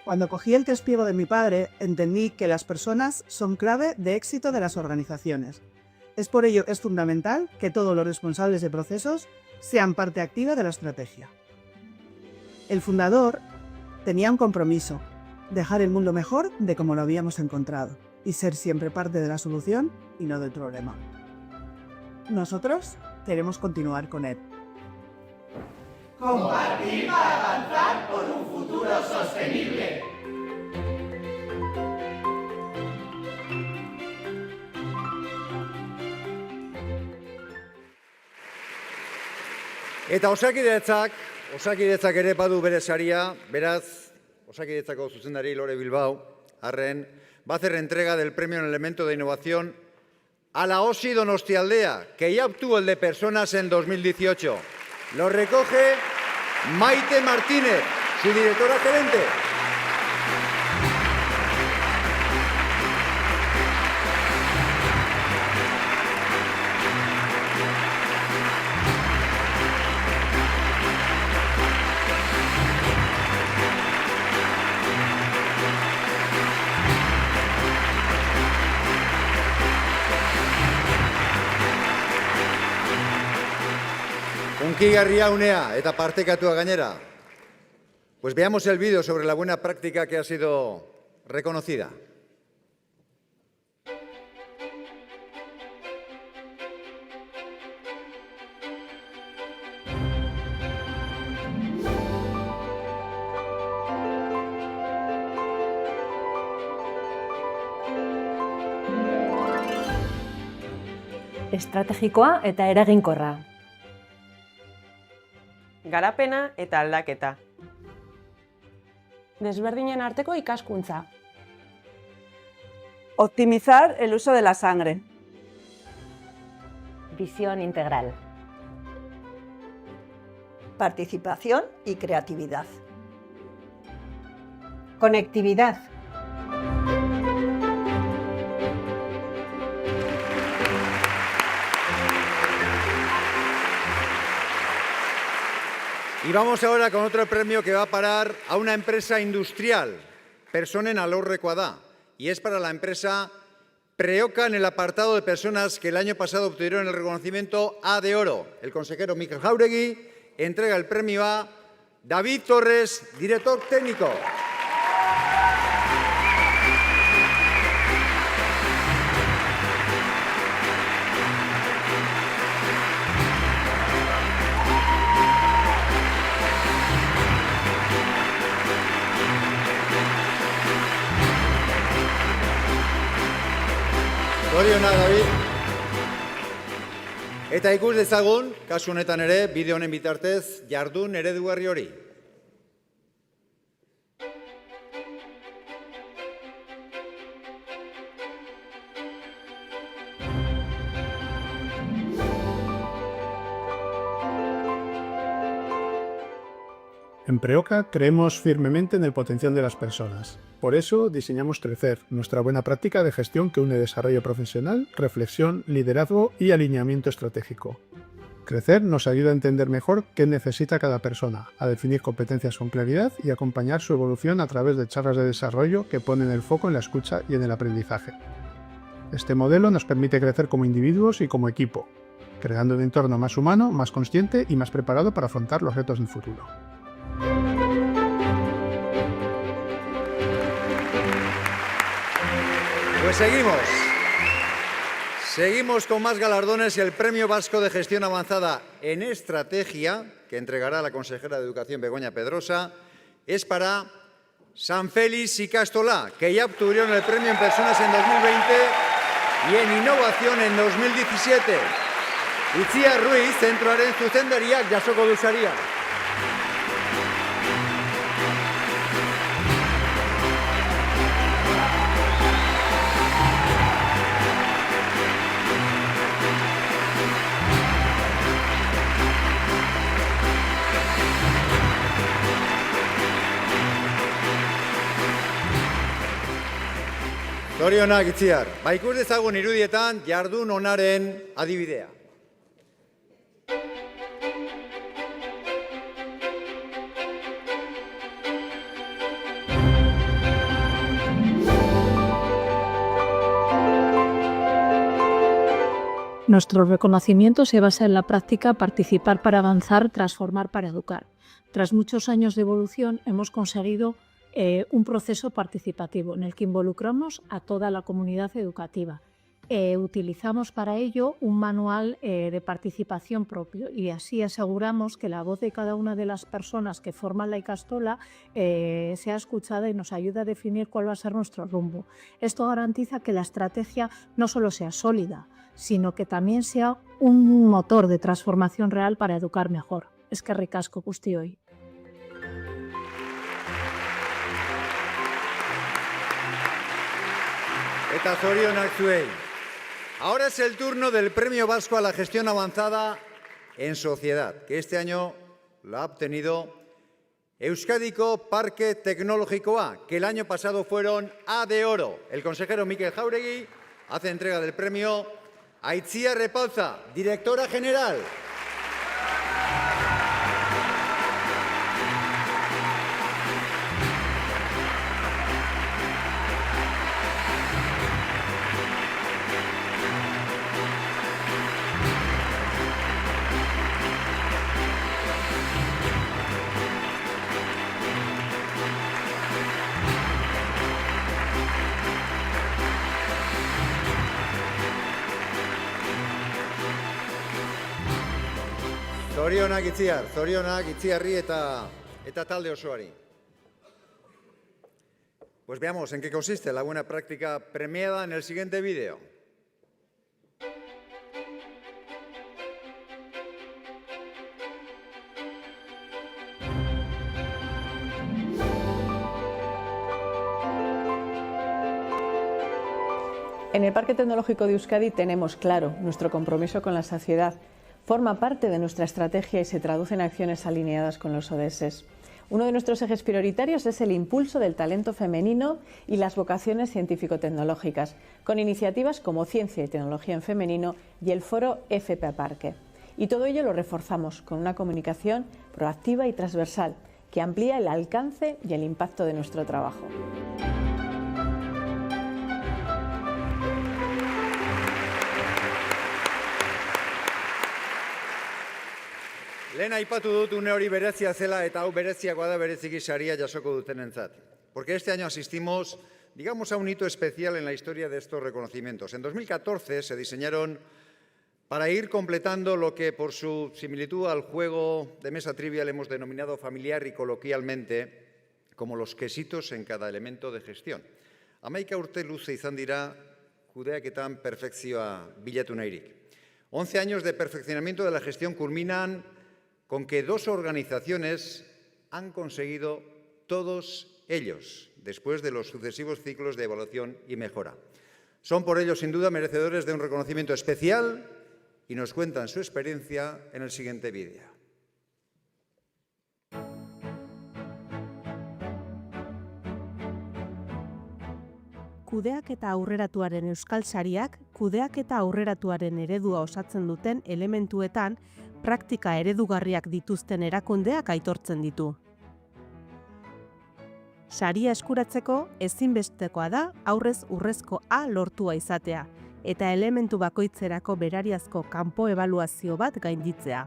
Cuando cogí el testigo de mi padre, entendí que las personas son clave de éxito de las organizaciones. Es por ello que es fundamental que todos los responsables de procesos sean parte activa de la estrategia. El fundador tenía un compromiso, dejar el mundo mejor de como lo habíamos encontrado y ser siempre parte de la solución y no del problema. Nosotros queremos continuar con él. Compartir para avanzar por un futuro sostenible. Eta osakidetzak ere badu bere saria, beraz, osakidetzako zuzendari Lore Bilbao, arren, va a hacer entrega del premio en elemento de innovación a la OSI Donostialdea, que ya obtuvo el de personas en 2018. Lo recoge Maite Martínez, su directora gerente. Hunkigarria unea eta partekatua gainera. Pues veamos el vídeo sobre la buena práctica que ha sido reconocida. Estrategikoa eta eraginkorra. Garapena eta aldaketa. Desberdinen arteko ikaskuntza. Optimizar el uso de la sangre. Visión integral. Participación y creatividad. Conectividad. Y vamos ahora con otro premio que va a parar a una empresa industrial, Personen Alorrekoa da, y es para la empresa Preoca en el apartado de personas que el año pasado obtuvieron el reconocimiento A de Oro. El consejero Mikel Jáuregui entrega el premio a David Torres, director técnico. Zorionak, David. Eta ikus dezagun, kasu honetan ere, bideo honen bitartez, jardun eredugarri hori. En Preoca creemos firmemente en el potencial de las personas. Por eso diseñamos Crecer, nuestra buena práctica de gestión que une desarrollo profesional, reflexión, liderazgo y alineamiento estratégico. Crecer nos ayuda a entender mejor qué necesita cada persona, a definir competencias con claridad y acompañar su evolución a través de charlas de desarrollo que ponen el foco en la escucha y en el aprendizaje. Este modelo nos permite crecer como individuos y como equipo, creando un entorno más humano, más consciente y más preparado para afrontar los retos del futuro. Pues seguimos con más galardones y el Premio Vasco de Gestión Avanzada en Estrategia, que entregará la consejera de Educación Begoña Pedrosa, es para San Félix y Castolá, que ya obtuvieron el premio en Personas en 2020 y en Innovación en 2017. Itziar Ruiz, zentroaren zuzendariak jasoko du saria. Zorionak, Itziar. Ikus dezagun irudietan jardun onaren adibidea. Nuestro reconocimiento se basa en la práctica participar para avanzar, transformar para educar. Tras muchos años de evolución hemos conseguido un proceso participativo en el que involucramos a toda la comunidad educativa. Utilizamos para ello un manual de participación propio y así aseguramos que la voz de cada una de las personas que forman la Ikastola sea escuchada y nos ayuda a definir cuál va a ser nuestro rumbo. Esto garantiza que la estrategia no solo sea sólida, sino que también sea un motor de transformación real para educar mejor. Eskerrik asko guztioi. Eta zorionak zuei. Ahora es el turno del Premio Vasco a la Gestión Avanzada en Sociedad, que este año lo ha obtenido Euskadiko Parke Teknologikoa, que el año pasado fueron A de Oro. El consejero Mikel Jáuregui hace entrega del premio a Itziar Repauza, directora general. Zorionak Itziar, zorionak Itziarri eta talde osoari. Pues veamos en qué consiste la buena práctica premiada en el siguiente vídeo. En el Parque Tecnológico de Euskadi tenemos claro nuestro compromiso con la sociedad. Forma parte de nuestra estrategia y se traduce en acciones alineadas con los ODS. Uno de nuestros ejes prioritarios es el impulso del talento femenino y las vocaciones científico-tecnológicas, con iniciativas como Ciencia y Tecnología en Femenino y el foro FP Parque. Y todo ello lo reforzamos con una comunicación proactiva y transversal que amplía el alcance y el impacto de nuestro trabajo. Lehen aipatu dut une hori berezia zela eta hau bereziakoa da bereziki saria jasoko dutenentzat. Porque este año asistimos, digamos, a un hito especial en la historia de estos reconocimientos. En 2014 se diseñaron para ir completando lo que por su similitud al juego de mesa trivial hemos denominado familiar y coloquialmente como los quesitos en cada elemento de gestión. 11 urte luze izan dira kudeaketan perfekzioa bilatu nahirik. 11 años de perfeccionamiento de la gestión culminan con que 2 organizaciones han conseguido todos ellos, después de los sucesivos ciclos de evaluación y mejora. Son por ello, sin duda, merecedores de un reconocimiento especial y nos cuentan su experiencia en el siguiente vídeo. Kudeaketa aurreratuaren euskal sariak, kudeaketa aurreratuaren eredua osatzen duten elementuetan, praktika eredugarriak dituzten erakundeak aitortzen ditu. Saria eskuratzeko ezinbestekoa da aurrez urrezko A lortua izatea, eta elementu bakoitzerako berariazko kanpo ebaluazio bat gainditzea.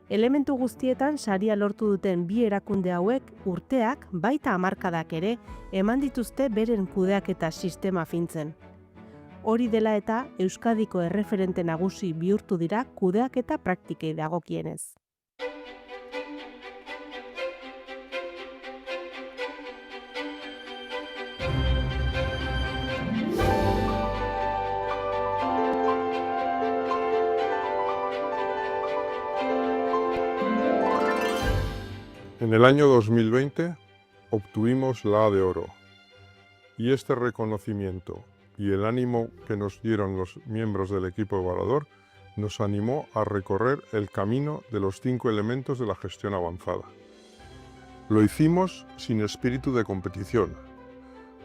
Elementu guztietan saria lortu duten bi erakunde hauek urteak, baita hamarkadak ere, eman dituzte beren kudeaketa sistema fintzen. Hori dela eta Euskadiko erreferente nagusi bihurtu dira kudeaketa praktikei dagokienez. En el año 2020 obtuvimos la A de oro y este reconocimiento y el ánimo que nos dieron los miembros del equipo evaluador nos animó a recorrer el camino de los 5 elementos de la gestión avanzada. Lo hicimos sin espíritu de competición,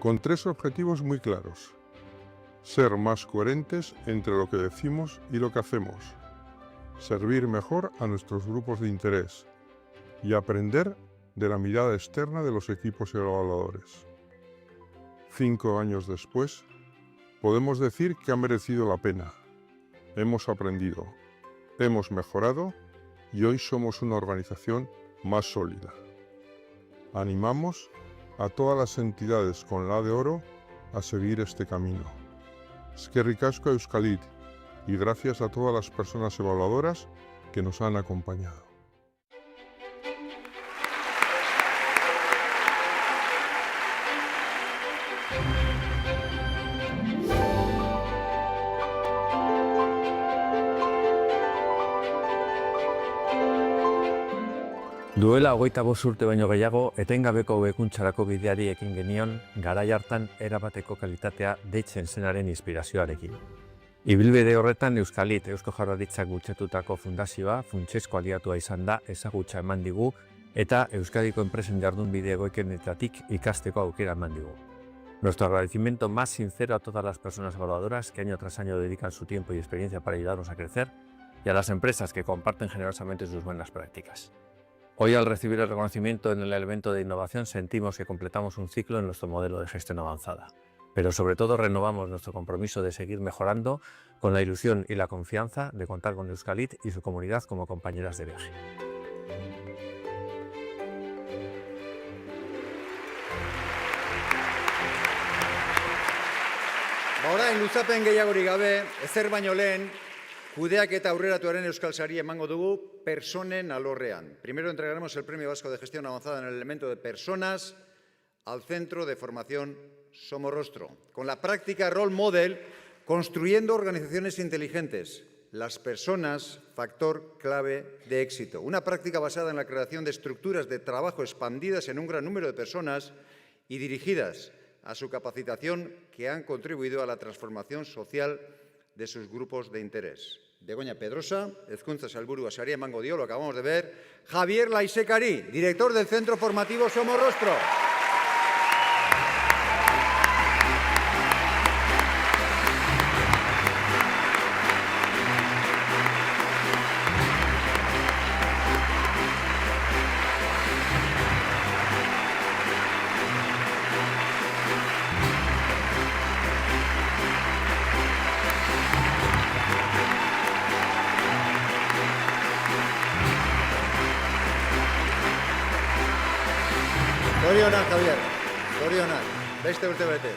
con 3 objetivos muy claros: ser más coherentes entre lo que decimos y lo que hacemos, servir mejor a nuestros grupos de interés y aprender de la mirada externa de los equipos evaluadores. 5 años después, podemos decir que ha merecido la pena. Hemos aprendido, hemos mejorado y hoy somos una organización más sólida. Animamos a todas las entidades con la A de oro a seguir este camino. Eskerrik asko Euskalit y gracias a todas las personas evaluadoras que nos han acompañado. Duela 25 urte baino gehiago, etengabeko hobekuntzarako bideari ekin genion, garai hartan erabateko kalitatea deitzen zenaren inspirazioarekin. Ibilbide horretan Euskalit, Eusko Jaurlaritzak bultzatutako fundazioa, funtsezko aliatua izan da, ezagutza eman digu, eta Euskadiko enpresen jardunbide egoikenetatik ikasteko aukera eman digu. Nuestro agradecimiento más sincero a todas las personas evaluadoras que año tras año dedican su tiempo y experiencia para ayudarnos a crecer, y a las empresas que comparten generosamente sus buenas prácticas. Hoy, al recibir el reconocimiento en el elemento de innovación, sentimos que completamos un ciclo en nuestro modelo de gestión avanzada. Pero sobre todo renovamos nuestro compromiso de seguir mejorando con la ilusión y la confianza de contar con Euskalit y su comunidad como compañeras de viaje. Orain luzapen gehiagorik gabe, ezer baino lehen, kudeaketa aurreratuaren euskal saria emango dugu personen alorrean. Primero entregaremos el Premio Vasco de Gestión Avanzada en el elemento de personas al Centro de Formación Somorrostro, con la práctica Role Model, construyendo organizaciones inteligentes. Las personas, factor clave de éxito. Una práctica basada en la creación de estructuras de trabajo expandidas en un gran número de personas y dirigidas a su capacitación, que han contribuido a la transformación social de sus grupos de interés. Begoña Pedrosa, Hezkuntza Sailburua saria emango dio, lo acabamos de ver. Javier Laisekari, director del Centro Formativo Somorrostro. Zorionak, Javier. Zorionak. Beste urte betez.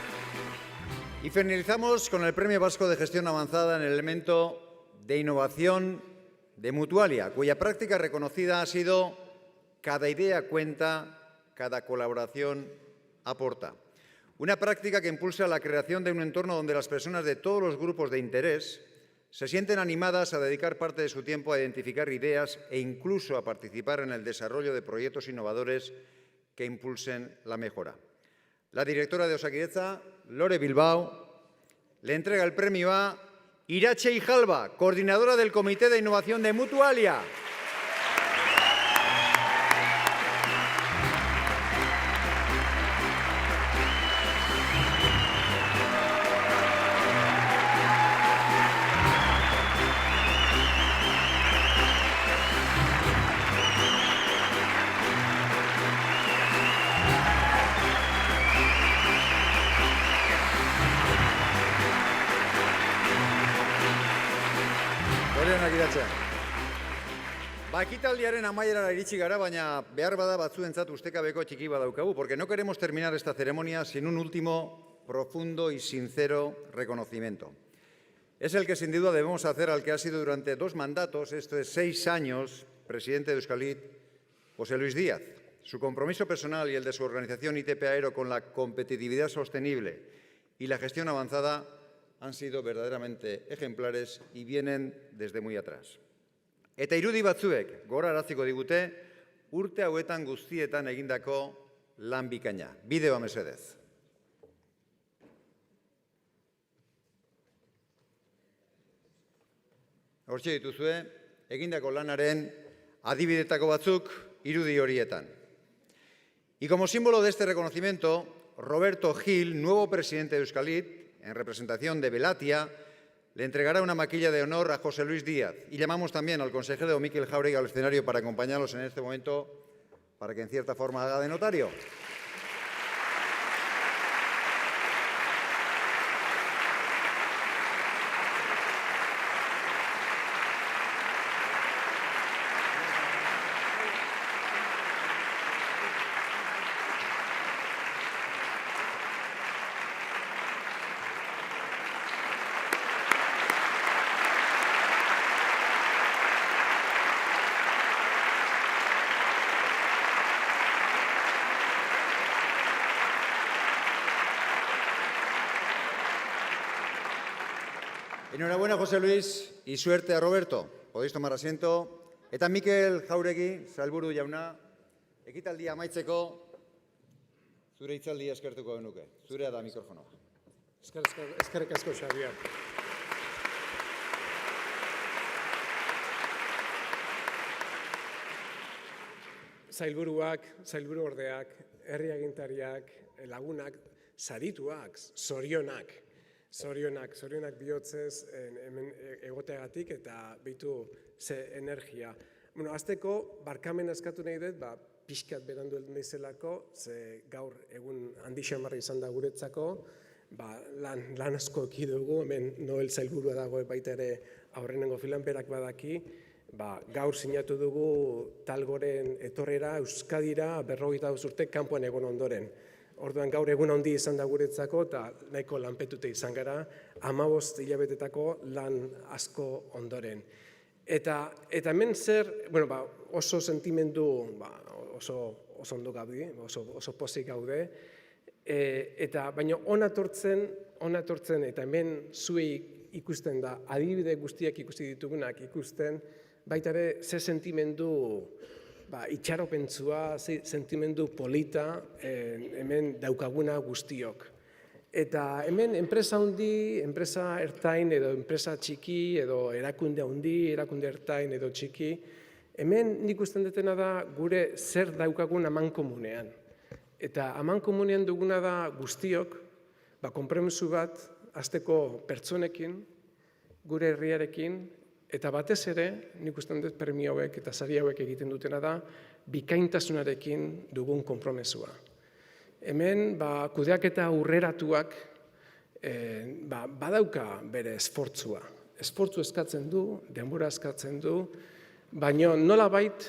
Y finalizamos con el Premio Vasco de Gestión Avanzada en el elemento de innovación de Mutualia, cuya práctica reconocida ha sido cada idea cuenta, cada colaboración aporta. Una práctica que impulsa la creación de un entorno donde las personas de todos los grupos de interés se sienten animadas a dedicar parte de su tiempo a identificar ideas e incluso a participar en el desarrollo de proyectos innovadores que impulsen la mejora. La directora de Osakidetza, Lore Bilbao, le entrega el premio a Iratxe Ijalba, coordinadora del Comité de Innovación de Mutualia. Ekitaldiaren amaierara iritsi gara, baina behar bada batzuentzat ustekabeko txiki badaukagu, porque no queremos terminar esta ceremonia sin un último, profundo y sincero reconocimiento. Es el que sin duda debemos hacer al que ha sido durante 2 mandatos, esto es 6 años, presidente de Euskalit, José Luis Díaz. Su compromiso personal y el de su organización ITP Aero con la competitividad sostenible y la gestión avanzada han sido verdaderamente ejemplares y vienen desde muy atrás. Eta irudi batzuek gogoraraziko digute urte hauetan guztietan egindako lan bikaina. Bideoa mesedez. Hortxe dituzue, egindako lanaren adibidetako batzuk irudi horietan. Y como símbolo de este reconocimiento, Roberto Gil, nuevo presidente de Euskalit, en representación de Velatia, le entregará una maquilla de honor a José Luis Díaz. Y llamamos también al consejero Mikel Jauregui al escenario para acompañarlos en este momento, para que en cierta forma haga de notario. Enhorabuena, José Luis, y suerte a Roberto. Podéis tomar asiento. Eta Mikel Jauregui, sailburu jauna, ekitaldia amaitzeko zure hitzaldia eskertuko genuke. Zurea da mikrofonoa. Eskerrik asko, Xabier. Sailburuak, sailburuordeak, herri agintariak, lagunak, sarituak, zorionak. Zorionak bihotzez hemen egoteagatik eta bitu ze energia. Bueno, azteko, barkamen eskatu nahi dut, pixkat berandu naizelako, ze gaur egun handi xamarra izan da guretzako, lan asko eki dugu, hemen Noel sailburua dago baita ere aurrenengo filan berak badaki, gaur sinatu dugu Talgoren etorrera Euskadira 42 urte kanpoan egon ondoren. Orduan gaur egun handi izan da guretzako eta nahiko lanpetute izan gara, 15 hilabetetako lan asko ondoren. Eta hemen zer, oso sentimendu, oso ondo gaude, oso pozik gaude, baina onatortzen eta hemen zuei ikusten da, adibide guztiak ikusi ditugunak ikusten, baita ere ze sentimendu itxaropentzua, sentimendu polita hemen daukaguna guztiok. Eta hemen enpresa handi, enpresa ertain edo enpresa txiki edo erakunde handi, erakunde ertain edo txiki, hemen nik usten dutena da gure zer daukagun amankomunean. Eta amankomunean duguna da guztiok, konpromiso bat, hasteko pertsonekin, gure herriarekin, eta batez ere, nik usten dut premio hauek eta sari hauek egiten dutena da, bikaintasunarekin dugun konpromesua. Hemen, kudeaketa aurreratuak badauka bere esfortzua. Esfortzu eskatzen du, denbora eskatzen du, baina nolabait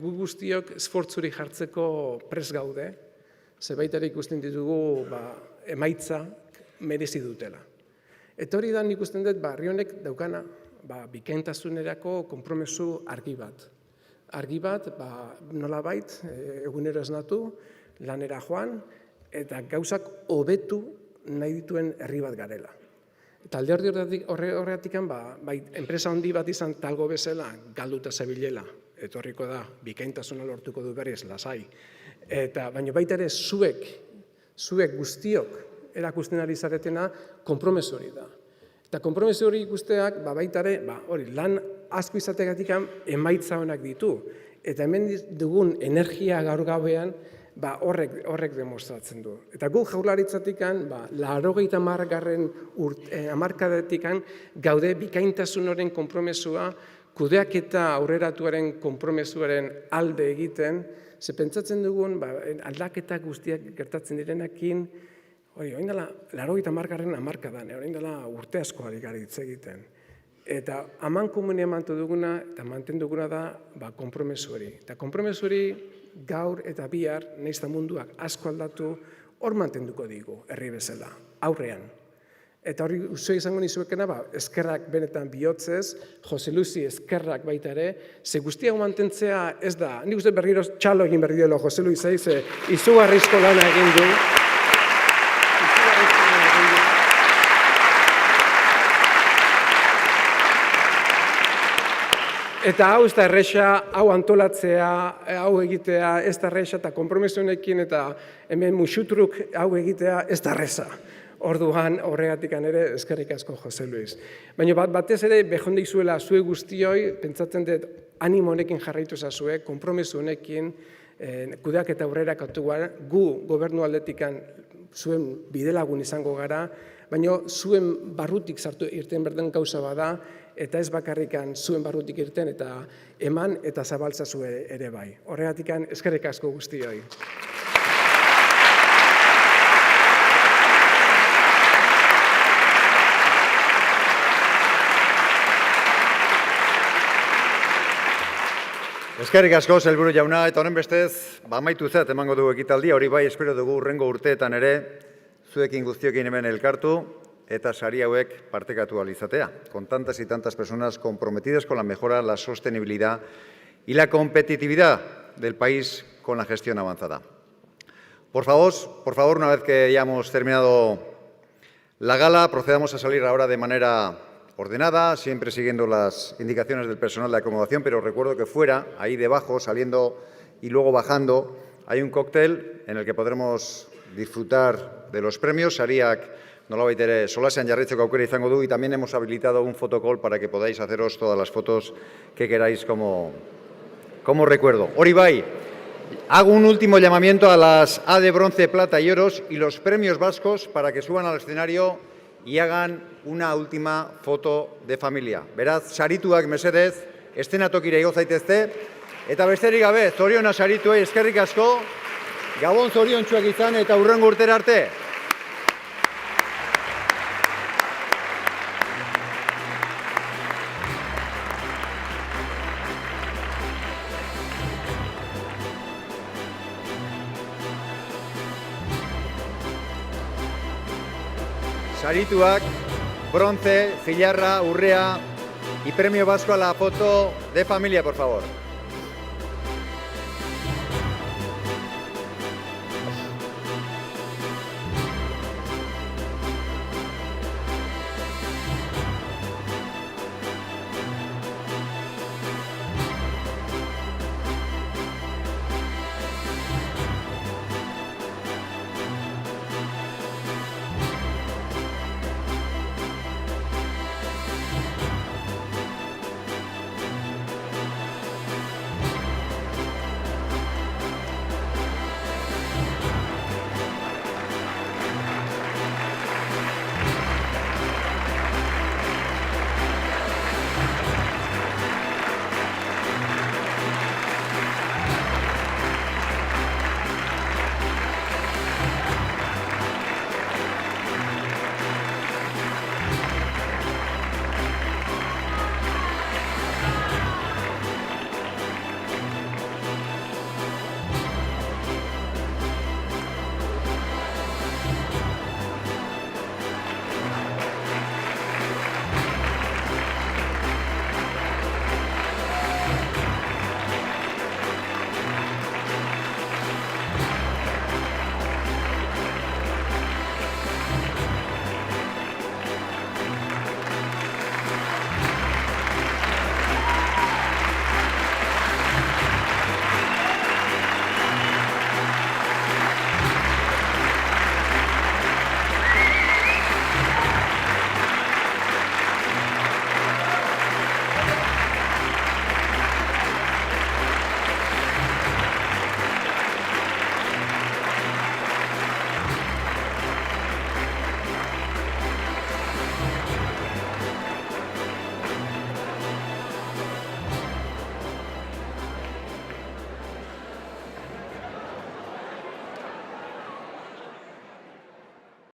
gu guztiok esfortzuri jartzeko prest gaude, zerbait ere ikusten ditugu emaitza merezi dutela. Eta hori da nik ikusten dut, herri honek daukana bikaintasunerako konpromesu argi bat. Argi bat, nolabait, egunero esnatu, lanera joan, eta gauzak hobetu nahi dituen herri bat garela. Eta alde horretik, enpresa handi bat izan talgo bezala, galduta zebilela, etorriko da, bikaintasuna lortuko du berriz, lasai. Baina baita ere, zuek guztiok erakusten ari zaretena, konpromesu hori da. Eta konpromesu hori ikusteak, baita ere, lan asko izategatik emaitza honak ditu. Eta hemen dugun energia gaur gauean, horrek demostratzen du. Eta gu jaurlaritzatik, 80. hamarkadetik gaude bikaintasun horren konpromesua, kudeaketa aurreratuaren konpromesuaren alde egiten, ze pentsatzen dugun aldaketa guztiak gertatzen direnekin, orain dela 80. hamarkadan, orain dela urte asko ari gara hitz egiten. Eta amankomunean mantendu duguna da konpromesu hori. Eta konpromesu hori gaur eta bihar, nahiz eta munduak asko aldatu, hor mantenduko digu, herri bezala, aurrean. Eta hori zuen izango nizuekena, eskerrak benetan bihotzez, Jose Luzi eskerrak baita ere, ze guztiago mantentzea ez da, nik uste berriro txalo egin berri delo Jose Luizei, ze izugarrizko lana egin du. Eta hau ez da erresa, hau antolatzea, hau egitea, ez da erresa, eta konpromesionekin eta hemen musutruk hau egitea ez da erresa. Orduan horregatik ere eskerrik asko Jose Luis. Baina batez ere behonde izuela zue guztioi, pentsatzen dut animo honekin jarraitu zazue, konpromesu honekin, kudeak eta aurrera katuan, gu gobernu aldetikan zuen bidelagun izango gara, baina zuen barrutik sartu irten berden gauza bada, eta ez bakarrikan zuen barrutik irten eta eman eta zabaltza zue ere bai. Horregatik eskerrik asko guztioi. Eskerrik asko, sailburu jauna, eta honen bestez, amaitu zet emango dugu ekitaldia, hori bai, espero dugu hurrengo urteetan ere, zuekin guztiokin hemen elkartu, eta sari hauek partekatu ahal izatea, con tantas y tantas personas comprometidas con la mejora, la sostenibilidad y la competitividad del país con la gestión avanzada. Por favor, una vez que hayamos terminado la gala, procedamos a salir ahora de manera ordenada, siempre siguiendo las indicaciones del personal de acomodación, pero recuerdo que fuera, ahí debajo, saliendo y luego bajando, hay un cóctel en el que podremos disfrutar de los premios. Sariak nolabait ere solasean jarraitzeko aukera izango du, y también hemos habilitado un fotocall para que podáis haceros todas las fotos que queráis como recuerdo. Hori bai, hago un último llamamiento a las A de bronce, plata y oros y los premios vascos para que suban al escenario y hagan una última foto de familia. Beraz, sarituak mesedez, eszenatokira igo zaitezte, eta besterik gabe, zoriona sarituei eskerrik asko, Gabon zoriontsuak izan eta hurrengo urtera arte. Sarituak, bronce, zilarra, urrea y premio vasco a la foto de familia, por favor.